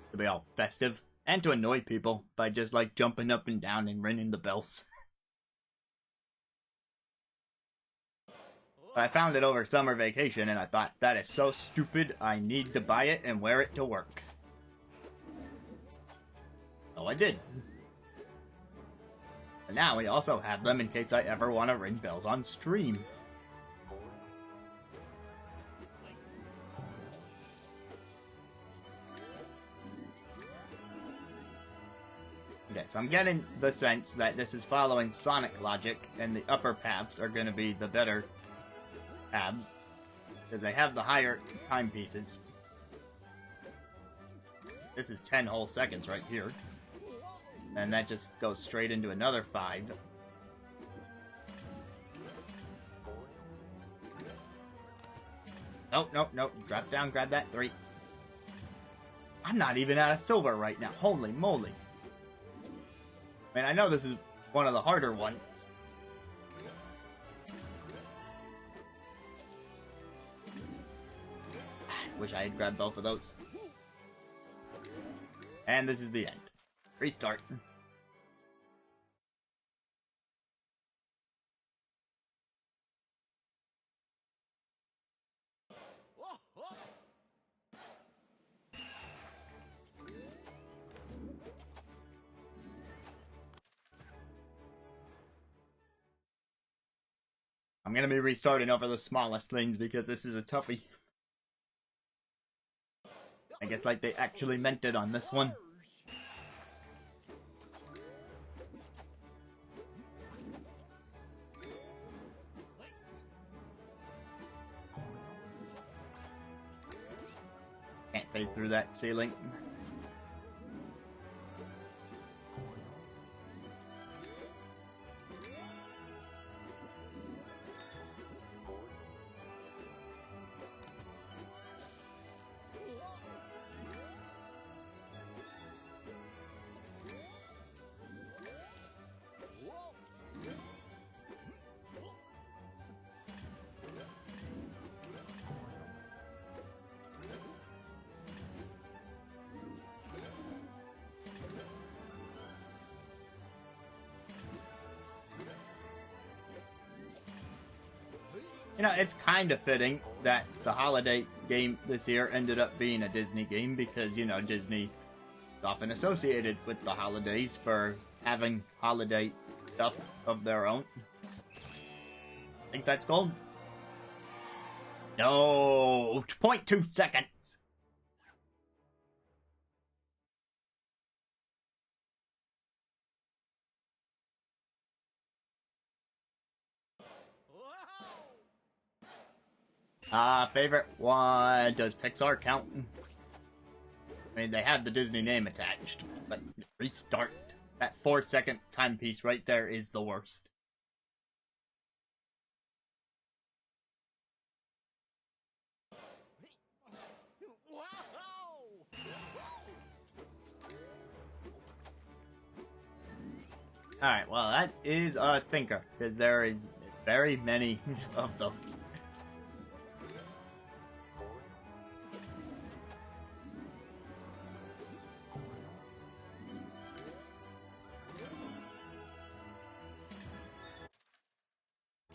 To be all festive, and to annoy people by just like jumping up and down and ringing the bells. But I found it over summer vacation, and I thought, that is so stupid, I need to buy it and wear it to work. So I did. And now we also have them in case I ever want to ring bells on stream. Okay, so I'm getting the sense that this is following Sonic logic, and the upper paths are going to be the better paths, because they have the higher timepieces. This is 10 whole seconds right here. And that just goes straight into another 5. Nope, nope, nope. Drop down, grab that 3. I'm not even out of silver right now. Holy moly. I mean, I know this is one of the harder ones. Wish I had grabbed both of those. And this is the end. Restart. I'm gonna be restarting over the smallest things because this is a toughie. I guess like they actually meant it on this one. Can't phase through that ceiling. You know, it's kind of fitting that the holiday game this year ended up being a Disney game because, you know, Disney is often associated with the holidays for having holiday stuff of their own. I think that's gold. No, 0.2 seconds. Favorite one. Does Pixar count? I mean, they have the Disney name attached, but restart. That 4-second timepiece right there is the worst. Alright, well, that is a thinker, because there is very many of those.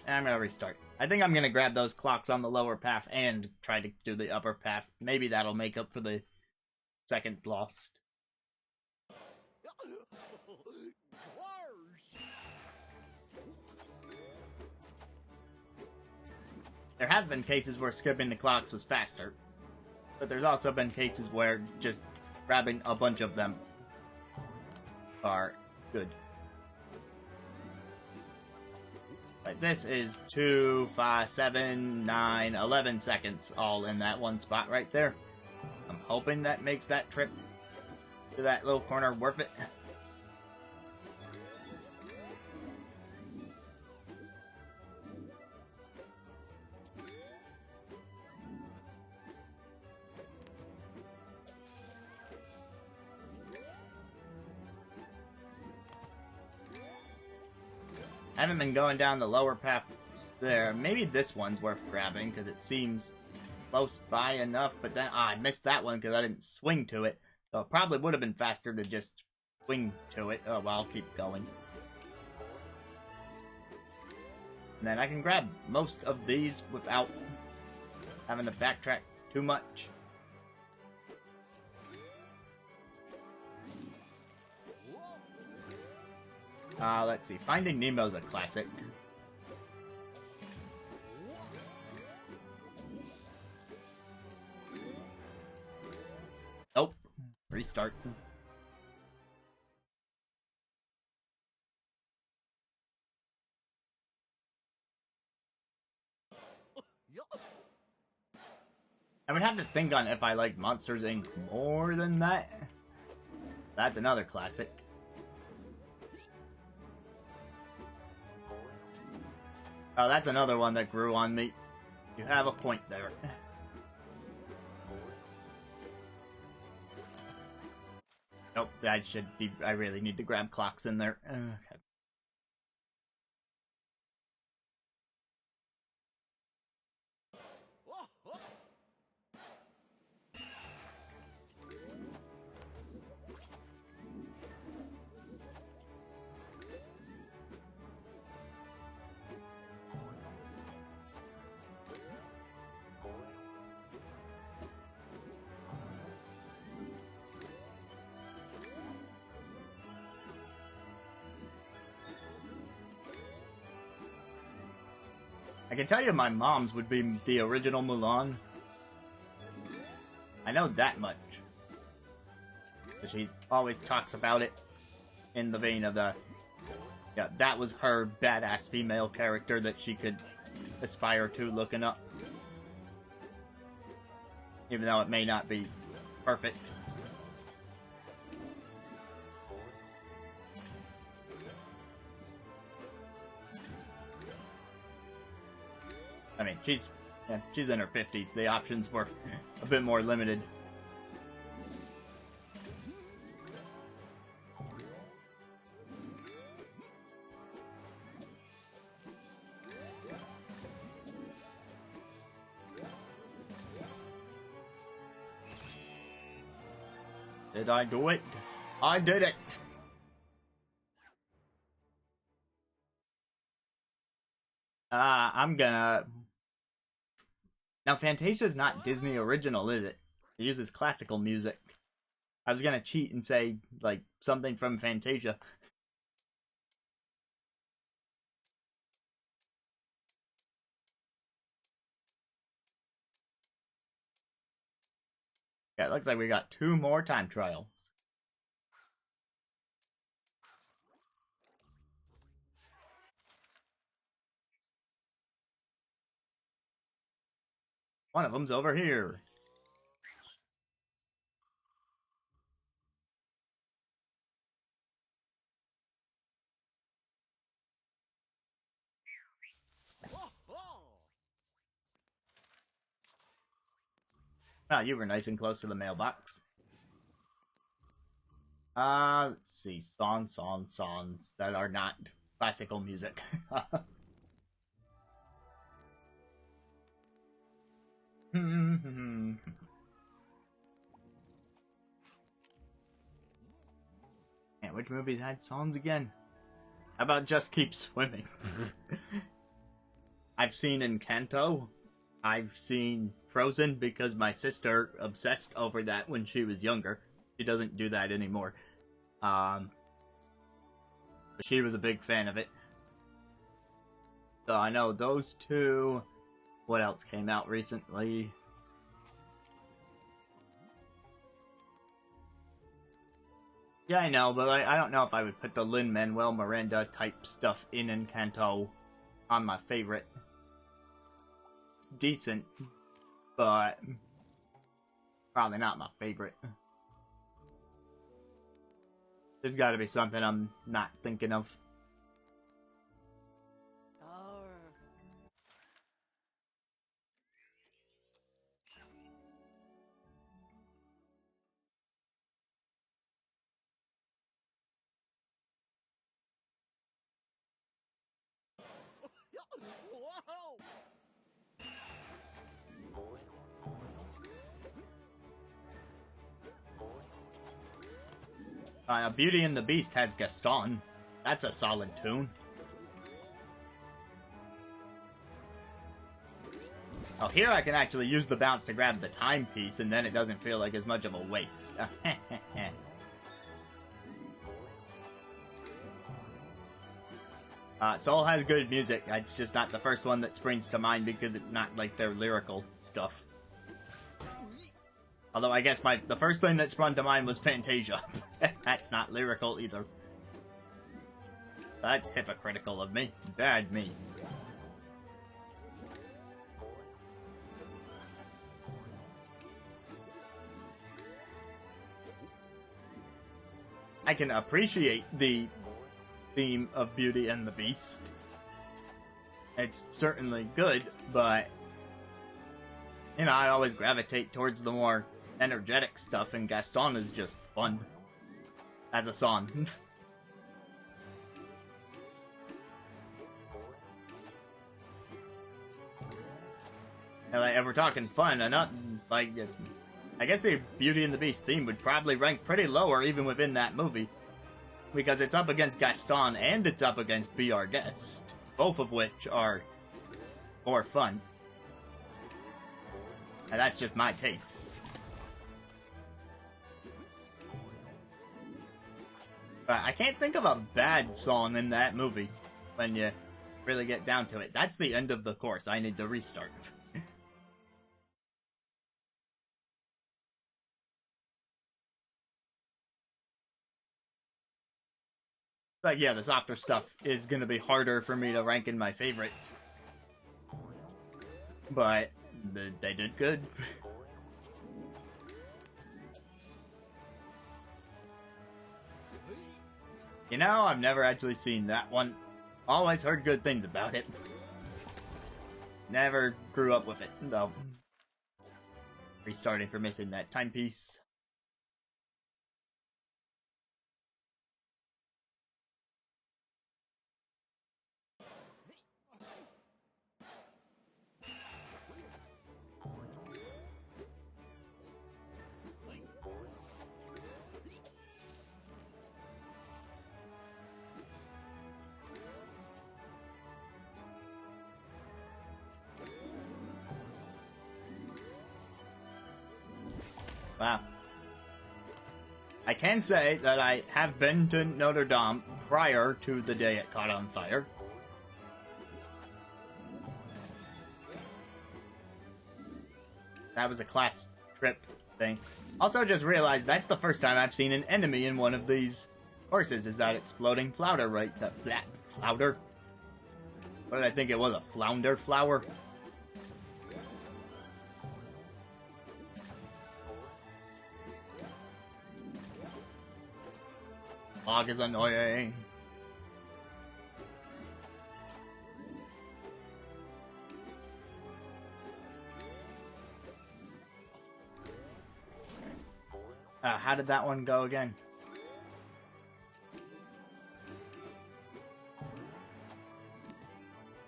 I'm gonna restart. I think I'm gonna grab those clocks on the lower path and try to do the upper path. Maybe that'll make up for the seconds lost. There have been cases where skipping the clocks was faster, but there's also been cases where just grabbing a bunch of them are good. Like this is 2, 5, 7, 9, 11 seconds all in that one spot right there. I'm hoping that makes that trip to that little corner worth it. I haven't been going down the lower path there. Maybe this one's worth grabbing because it seems close by enough, but then I missed that one because I didn't swing to it. So it probably would have been faster to just swing to it. Oh, well, I'll keep going. And then I can grab most of these without having to backtrack too much. Let's see. Finding Nemo's a classic. Nope. Restart. I would have to think on if I like Monsters Inc. more than that. That's another classic. Oh, that's another one that grew on me. You have a point there. Nope, I really need to grab clocks in there. Okay. I can tell you my mom's would be the original Mulan. I know that much. She always talks about it in the vein of the... Yeah, that was her badass female character that she could aspire to looking up. Even though it may not be perfect. I mean, she's in her 50s. The options were a bit more limited. Did I do it? I did it! I'm gonna Now, Fantasia's not Disney original, is it? It uses classical music. I was gonna cheat and say, like, something from Fantasia. Yeah, it looks like we got 2 more time trials. One of them's over here. Ah, you were nice and close to the mailbox. Let's see. Songs that are not classical music. Yeah, which movies had songs again? How about Just Keep Swimming? I've seen Encanto. I've seen Frozen because my sister obsessed over that when she was younger. She doesn't do that anymore. But she was a big fan of it. So I know those two. What else came out recently? Yeah, I know, but I don't know if I would put the Lin-Manuel Miranda type stuff in Encanto on my favorite. It's decent, but probably not my favorite. There's gotta be something I'm not thinking of. Beauty and the Beast has Gaston. That's a solid tune. Oh, here I can actually use the bounce to grab the timepiece, and then it doesn't feel like as much of a waste. Soul has good music. It's just not the first one that springs to mind because it's not like their lyrical stuff. Although I guess the first thing that sprung to mind was Fantasia. That's not lyrical either. That's hypocritical of me. Bad me. I can appreciate the theme of Beauty and the Beast. It's certainly good, but you know, I always gravitate towards the more energetic stuff, and Gaston is just fun as a song. And like, if we're talking fun, and not like, I guess the Beauty and the Beast theme would probably rank pretty lower even within that movie, because it's up against Gaston and it's up against Be Our Guest, both of which are more fun. And that's just my taste. But I can't think of a bad song in that movie when you really get down to it. That's the end of the course. I need to restart. Like, yeah, the softer stuff is gonna be harder for me to rank in my favorites. But they did good. You know, I've never actually seen that one. Always heard good things about it. Never grew up with it, though. Restarting for missing that timepiece. Wow. I can say that I have been to Notre Dame prior to the day it caught on fire. That was a class trip thing. Also just realized that's the first time I've seen an enemy in one of these horses, is that exploding flounder, right? That flat flounder. What did I think it was? A flounder flower? Fog is annoying. How did that one go again?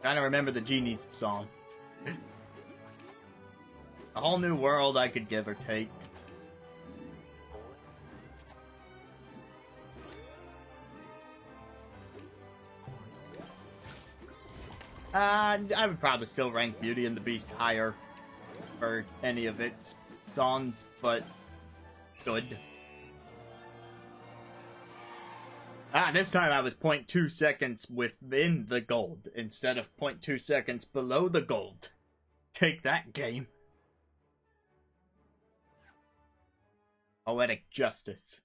Trying to remember the genie's song. A whole new world I could give or take. I would probably still rank Beauty and the Beast higher for any of its songs, but good. This time I was 0.2 seconds within the gold instead of 0.2 seconds below the gold. Take that, game. Poetic justice.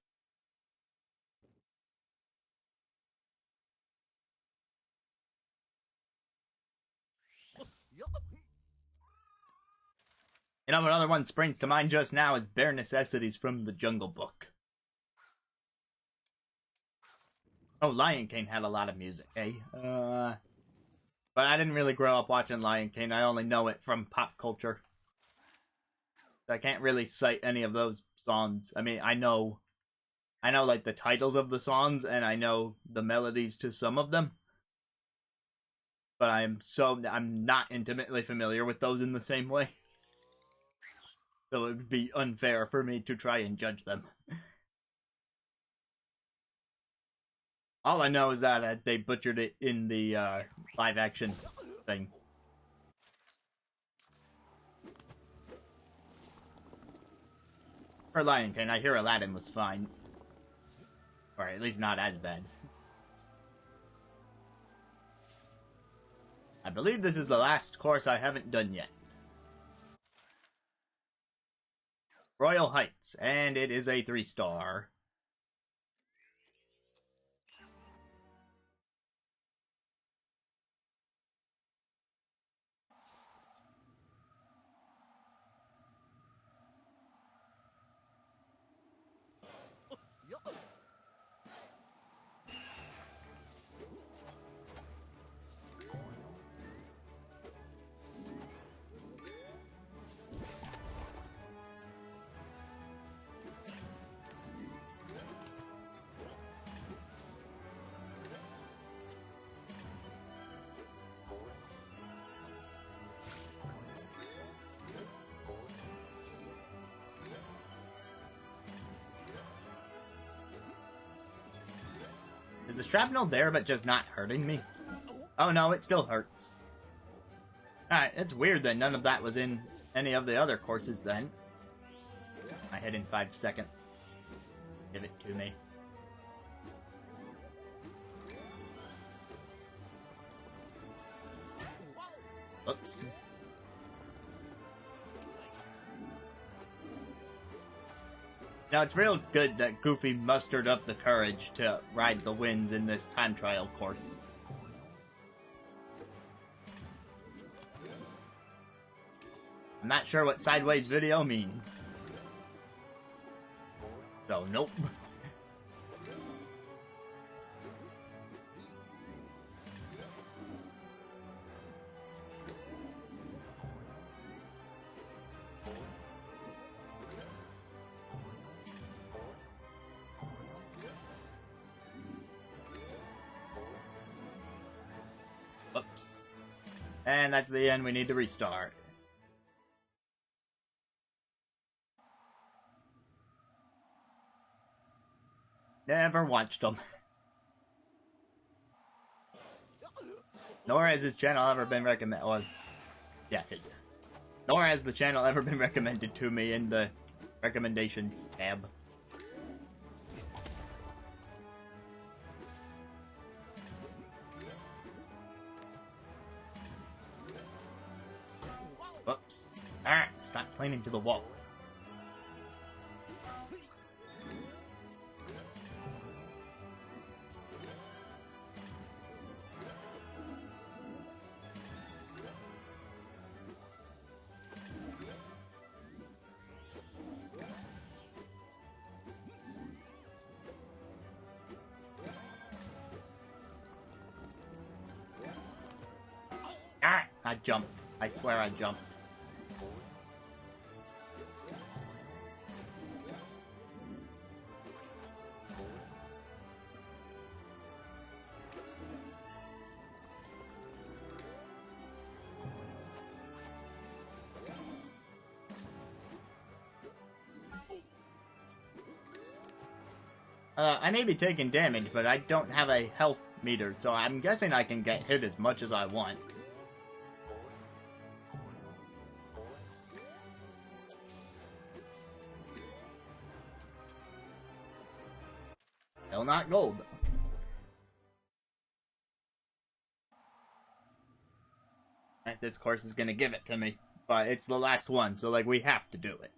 You know, another one springs to mind just now is Bare Necessities from the Jungle Book. Oh, Lion King had a lot of music, eh? But I didn't really grow up watching Lion King. I only know it from pop culture. So I can't really cite any of those songs. I mean, I know like the titles of the songs, and I know the melodies to some of them. But I'm not intimately familiar with those in the same way. So it would be unfair for me to try and judge them. All I know is that they butchered it in the live action thing. For Lion King, I hear Aladdin was fine. Or at least not as bad. I believe this is the last course I haven't done yet. Royal Heights, and it is a 3-star. Is the shrapnel there but just not hurting me? Oh no, it still hurts. Alright, it's weird that none of that was in any of the other courses then. I hit in 5 seconds. Give it to me. Oops. Now, it's real good that Goofy mustered up the courage to ride the winds in this time trial course. I'm not sure what sideways video means. So, nope. Oops. And that's the end. We need to restart. Never watched them. Nor has his channel ever been recommended. Well, yeah, nor has the channel ever been recommended to me in the Recommendations tab. Whoops. Ah, stop playing into the wall. Ah, I jumped. I swear I jumped. I may be taking damage, but I don't have a health meter, so I'm guessing I can get hit as much as I want. Still not gold. Right, this course is gonna give it to me, but it's the last one, so like we have to do it.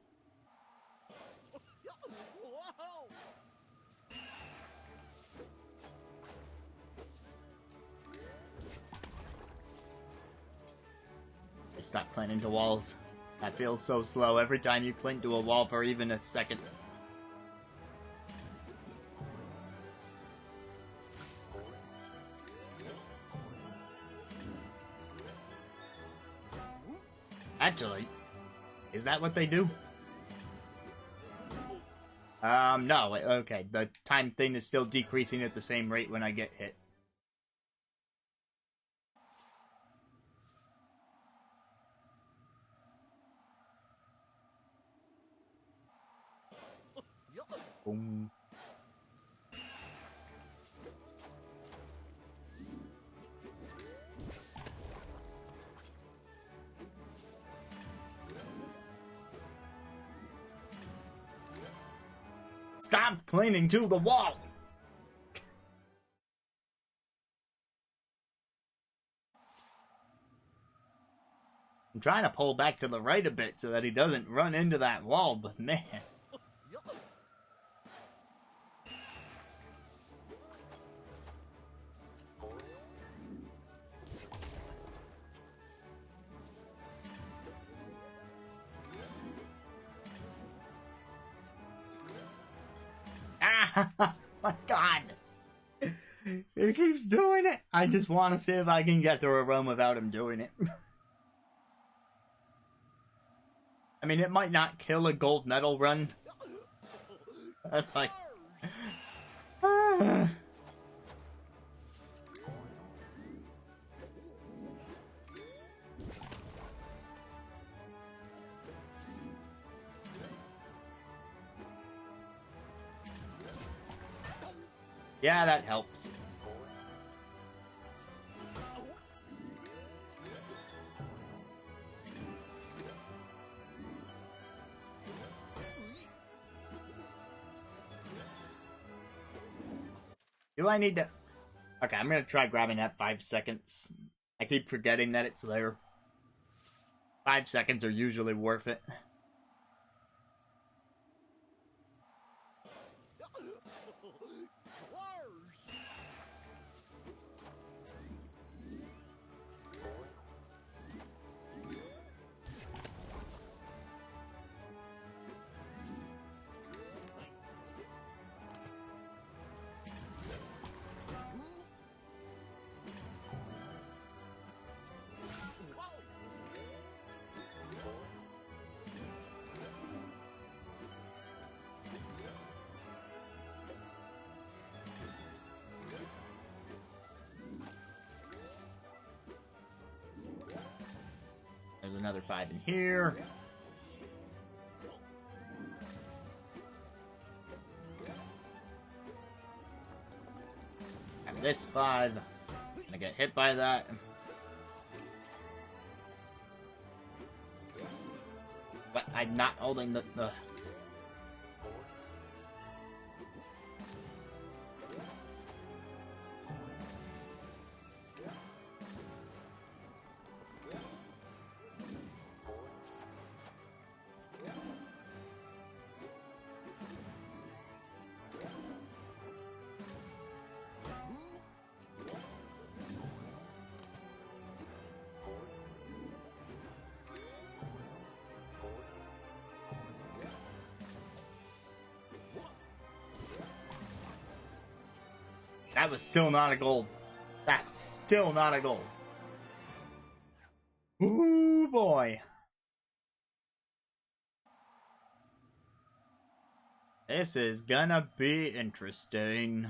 Stop playing into walls. That feels so slow every time you cling to a wall for even a second. Actually, is that what they do? No, okay, the time thing is still decreasing at the same rate when I get hit. Boom. Stop clinging to the wall! I'm trying to pull back to the right a bit so that he doesn't run into that wall, but man. Ah, my God. It keeps doing it. I just want to see if I can get through a run without him doing it. I mean, it might not kill a gold medal run. Like... Yeah, that helps. Do I need to... Okay, I'm gonna try grabbing that 5 seconds. I keep forgetting that it's there. 5 seconds are usually worth it. There's another 5 in here. And this 5. Gonna get hit by that. But I'm not holding the... That was still not a gold. That's still not a gold. Ooh, boy. This is gonna be interesting.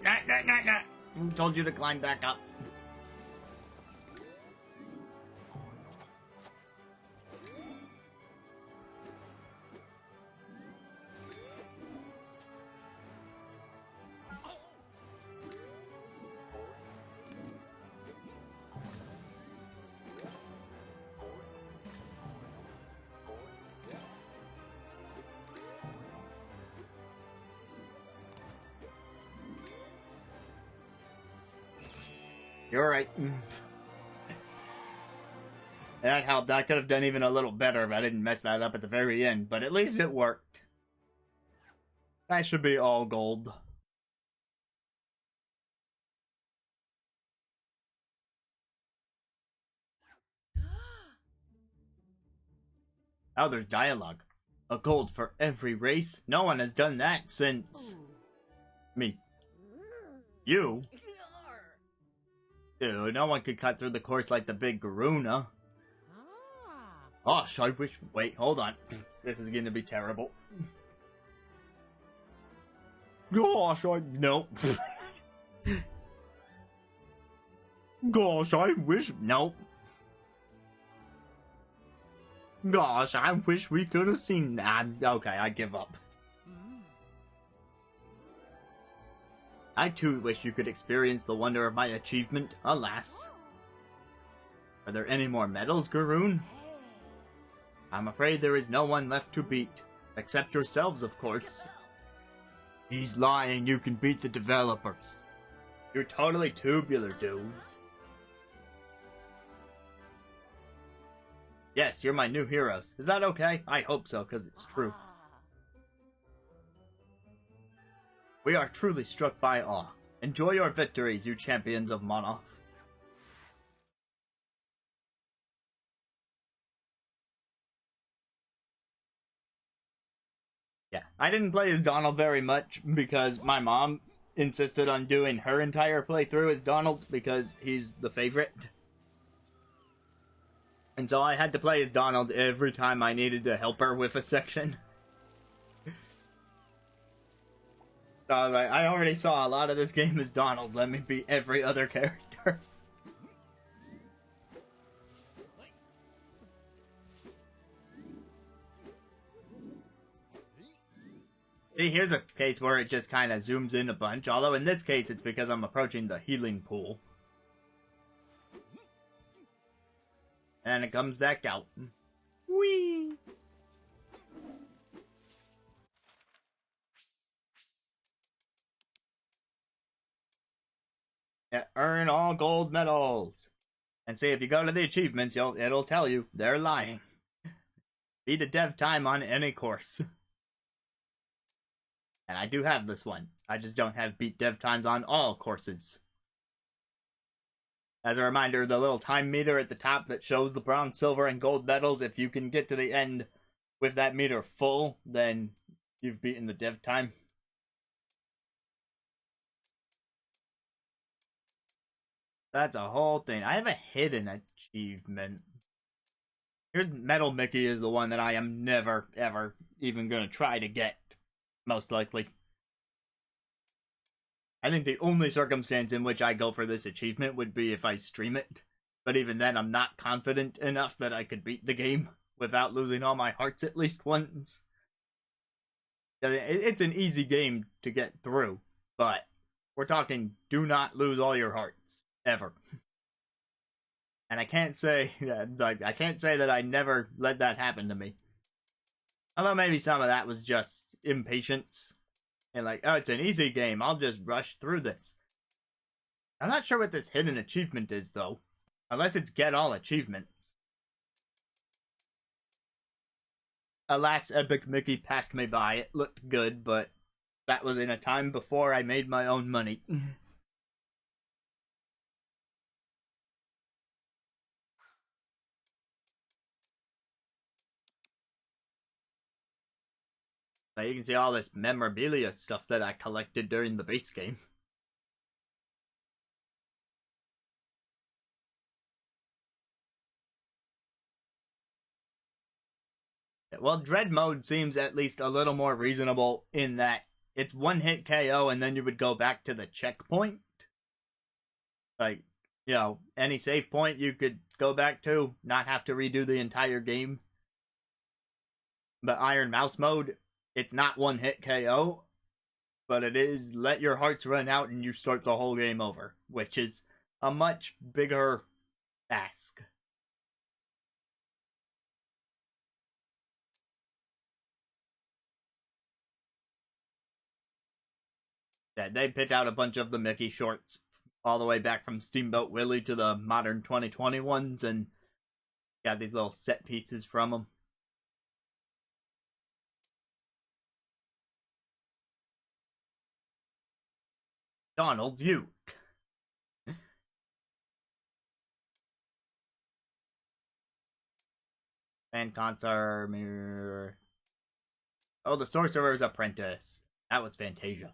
Nah. Who told you to climb back up? You're right. That helped. I could have done even a little better if I didn't mess that up at the very end, but at least it worked. That should be all gold. Oh, there's dialogue. A gold for every race? No one has done that since... me. You? Dude, no one could cut through the course like the big Garuna. Gosh, I wish... Wait, hold on. This is gonna be terrible. Gosh, no. Gosh, I wish... Nope. Gosh, I wish we could have seen that. Okay, I give up. I too wish you could experience the wonder of my achievement. Alas. Are there any more medals, Garoon? I'm afraid there is no one left to beat. Except yourselves, of course. He's lying, you can beat the developers. You're totally tubular, dudes. Yes, you're my new heroes. Is that okay? I hope so, because it's true. We are truly struck by awe. Enjoy your victories, you champions of Monoth. Yeah, I didn't play as Donald very much because my mom insisted on doing her entire playthrough as Donald because he's the favorite. And so I had to play as Donald every time I needed to help her with a section. So I was like, I already saw a lot of this game as Donald, let me be every other character. See, here's a case where it just kind of zooms in a bunch, although in this case it's because I'm approaching the healing pool. And it comes back out. Whee! Yeah, earn all gold medals. And see, if you go to the achievements, it'll tell you they're lying. Beat a dev time on any course. And I do have this one. I just don't have beat dev times on all courses. As a reminder, the little time meter at the top that shows the bronze, silver, and gold medals, if you can get to the end with that meter full, then you've beaten the dev time. That's a whole thing. I have a hidden achievement. Here's Metal Mickey is the one that I am never, ever even gonna try to get. Most likely. I think the only circumstance in which I go for this achievement would be if I stream it. But even then, I'm not confident enough that I could beat the game without losing all my hearts at least once. It's an easy game to get through, but we're talking do not lose all your hearts. Ever. And I can't say that I never let that happen to me. Although maybe some of that was just impatience. And like, oh, it's an easy game, I'll just rush through this. I'm not sure what this hidden achievement is, though. Unless it's get all achievements. Alas, Epic Mickey passed me by. It looked good, but that was in a time before I made my own money. But you can see all this memorabilia stuff that I collected during the base game. Well, Dread Mode seems at least a little more reasonable in that it's one hit KO and then you would go back to the checkpoint. Like, you know, any save point you could go back to, not have to redo the entire game. But Iron Mouse Mode, it's not one hit KO, but it is let your hearts run out and you start the whole game over, which is a much bigger ask. Yeah, they picked out a bunch of the Mickey shorts all the way back from Steamboat Willie to the modern 2020 ones and got these little set pieces from them. Donald, you. Fan concert mirror. Oh, the Sorcerer's Apprentice. That was Fantasia.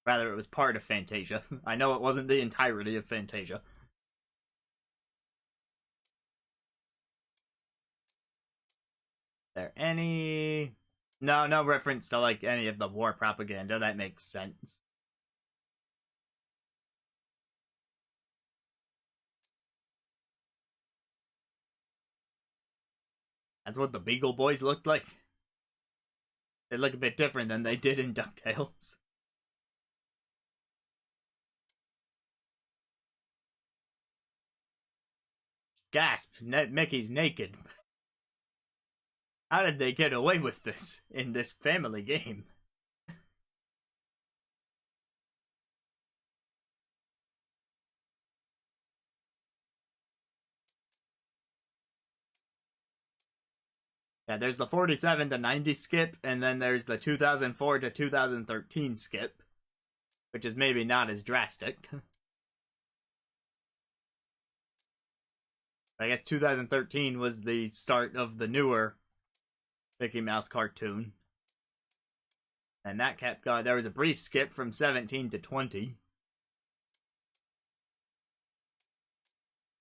Rather, it was part of Fantasia. I know it wasn't the entirety of Fantasia. There any... No reference to, like, any of the war propaganda. That makes sense. That's what the Beagle Boys looked like. They look a bit different than they did in DuckTales. Gasp! Mickey's naked. How did they get away with this in this family game? Yeah, there's the 47 to 90 skip, and then there's the 2004 to 2013 skip, which is maybe not as drastic. I guess 2013 was the start of the newer Mickey Mouse cartoon. And that kept going. There was a brief skip from 17 to 20.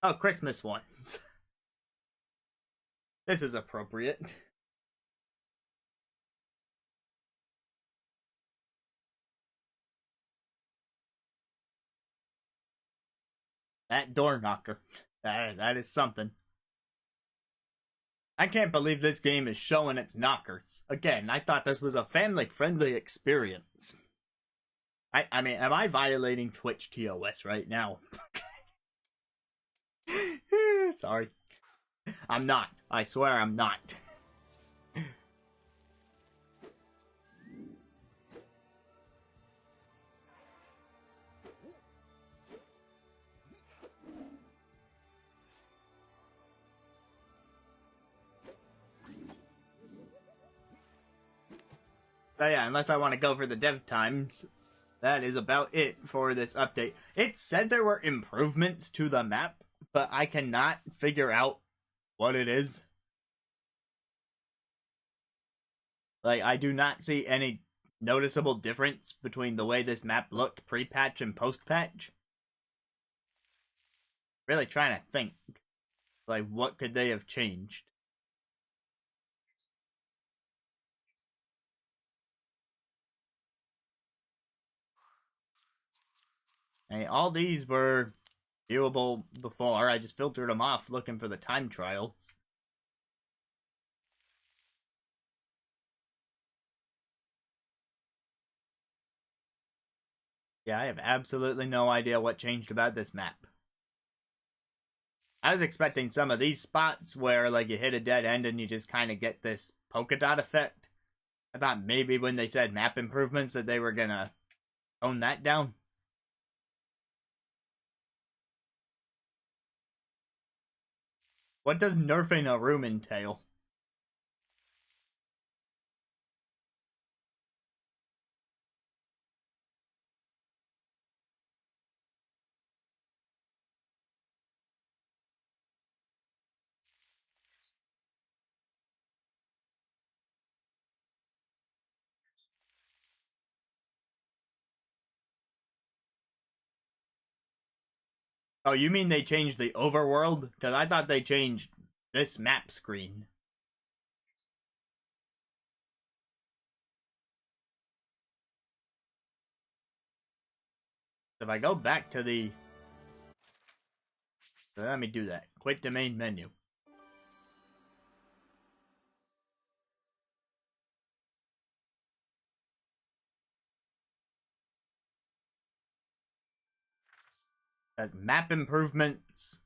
Oh, Christmas ones. This is appropriate. That door knocker. That is something. I can't believe this game is showing its knockers. Again, I thought this was a family-friendly experience. I mean, am I violating Twitch TOS right now? Sorry. I'm not. I swear I'm not. But yeah, unless I want to go for the dev times, that is about it for this update. It said there were improvements to the map, but I cannot figure out what it is. Like, I do not see any noticeable difference between the way this map looked pre-patch and post-patch. Really trying to think. Like, what could they have changed? Hey, all these were viewable before. I just filtered them off looking for the time trials. Yeah, I have absolutely no idea what changed about this map. I was expecting some of these spots where, like, you hit a dead end and you just kind of get this polka dot effect. I thought maybe when they said map improvements that they were gonna tone that down. What does nerfing a room entail? Oh, you mean they changed the overworld? Because I thought they changed this map screen. If I go back to the... Let me do that. Quit the main menu. As map improvements.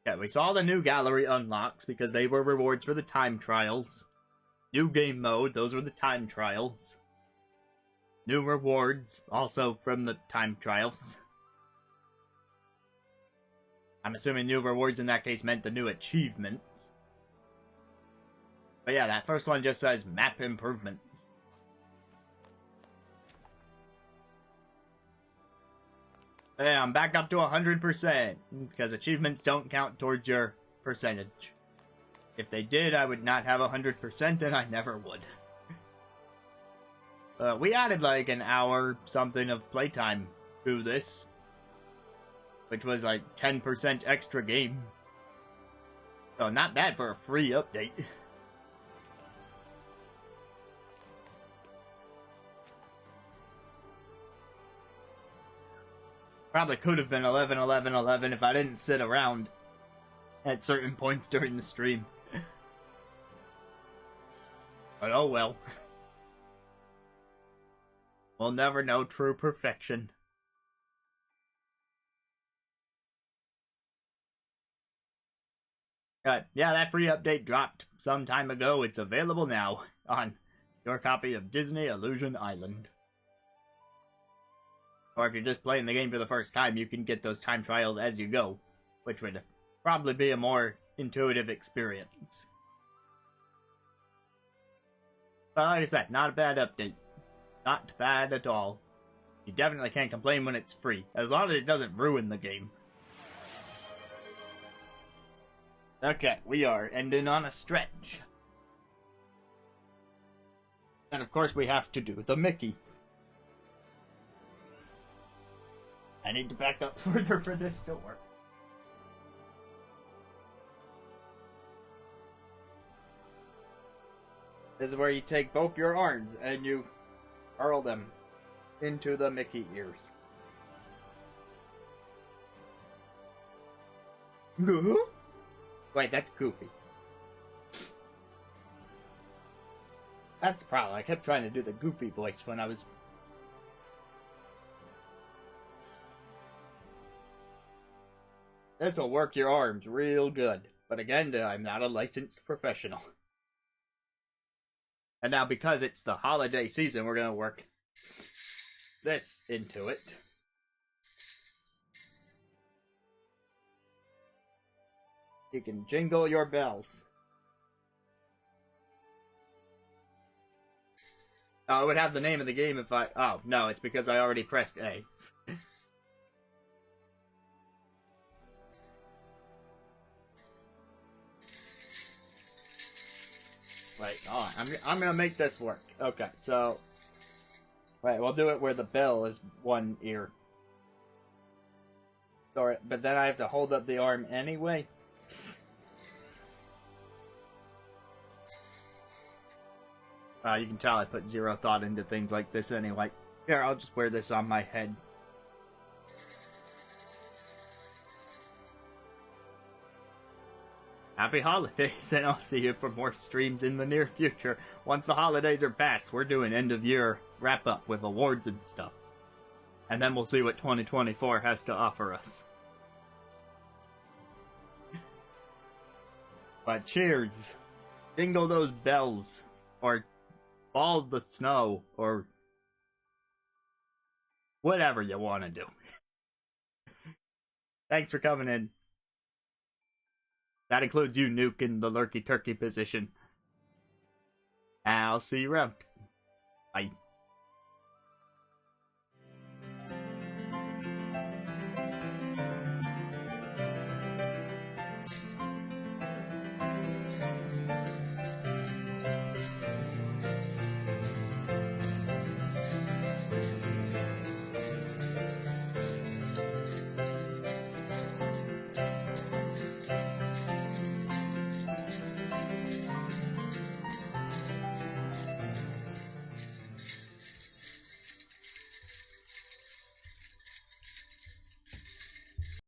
Yeah, we saw the new gallery unlocks because they were rewards for the time trials. New game mode, those were the time trials. New rewards, also from the time trials. I'm assuming new rewards in that case meant the new achievements. But yeah, that first one just says map improvements. Yeah, I'm back up to 100%, because achievements don't count towards your percentage. If they did, I would not have 100%, and I never would. We added like an hour something of playtime to this, which was like 10% extra game. So not bad for a free update. Probably could have been 11, 11, 11 if I didn't sit around at certain points during the stream. But oh well. We'll never know true perfection. Yeah, that free update dropped some time ago. It's available now on your copy of Disney Illusion Island. Or if you're just playing the game for the first time, you can get those time trials as you go, which would probably be a more intuitive experience. But like I said, not a bad update. Not bad at all. You definitely can't complain when it's free, as long as it doesn't ruin the game. Okay, we are ending on a stretch. And of course we have to do the Mickey. I need to back up further for this to work. This is where you take both your arms and you hurl them into the Mickey ears. Wait, that's Goofy. That's the problem. I kept trying to do the Goofy voice when I was... This'll work your arms real good. But again, I'm not a licensed professional. And now, because it's the holiday season, we're going to work this into it. You can jingle your bells. Oh, it would have the name of the game if I... Oh, no, it's because I already pressed A. Wait, hold on. I'm gonna make this work. Okay, so... Wait, we'll do it where the bell is one ear. Sorry, but then I have to hold up the arm anyway. You can tell I put zero thought into things like this anyway. Here, I'll just wear this on my head. Happy holidays, and I'll see you for more streams in the near future. Once the holidays are past, we're doing end-of-year wrap-up with awards and stuff. And then we'll see what 2024 has to offer us. But cheers! Jingle those bells, or ball the snow, or whatever you want to do. Thanks for coming in. That includes you, Nuke, in the lurky turkey position. I'll see you around. Bye.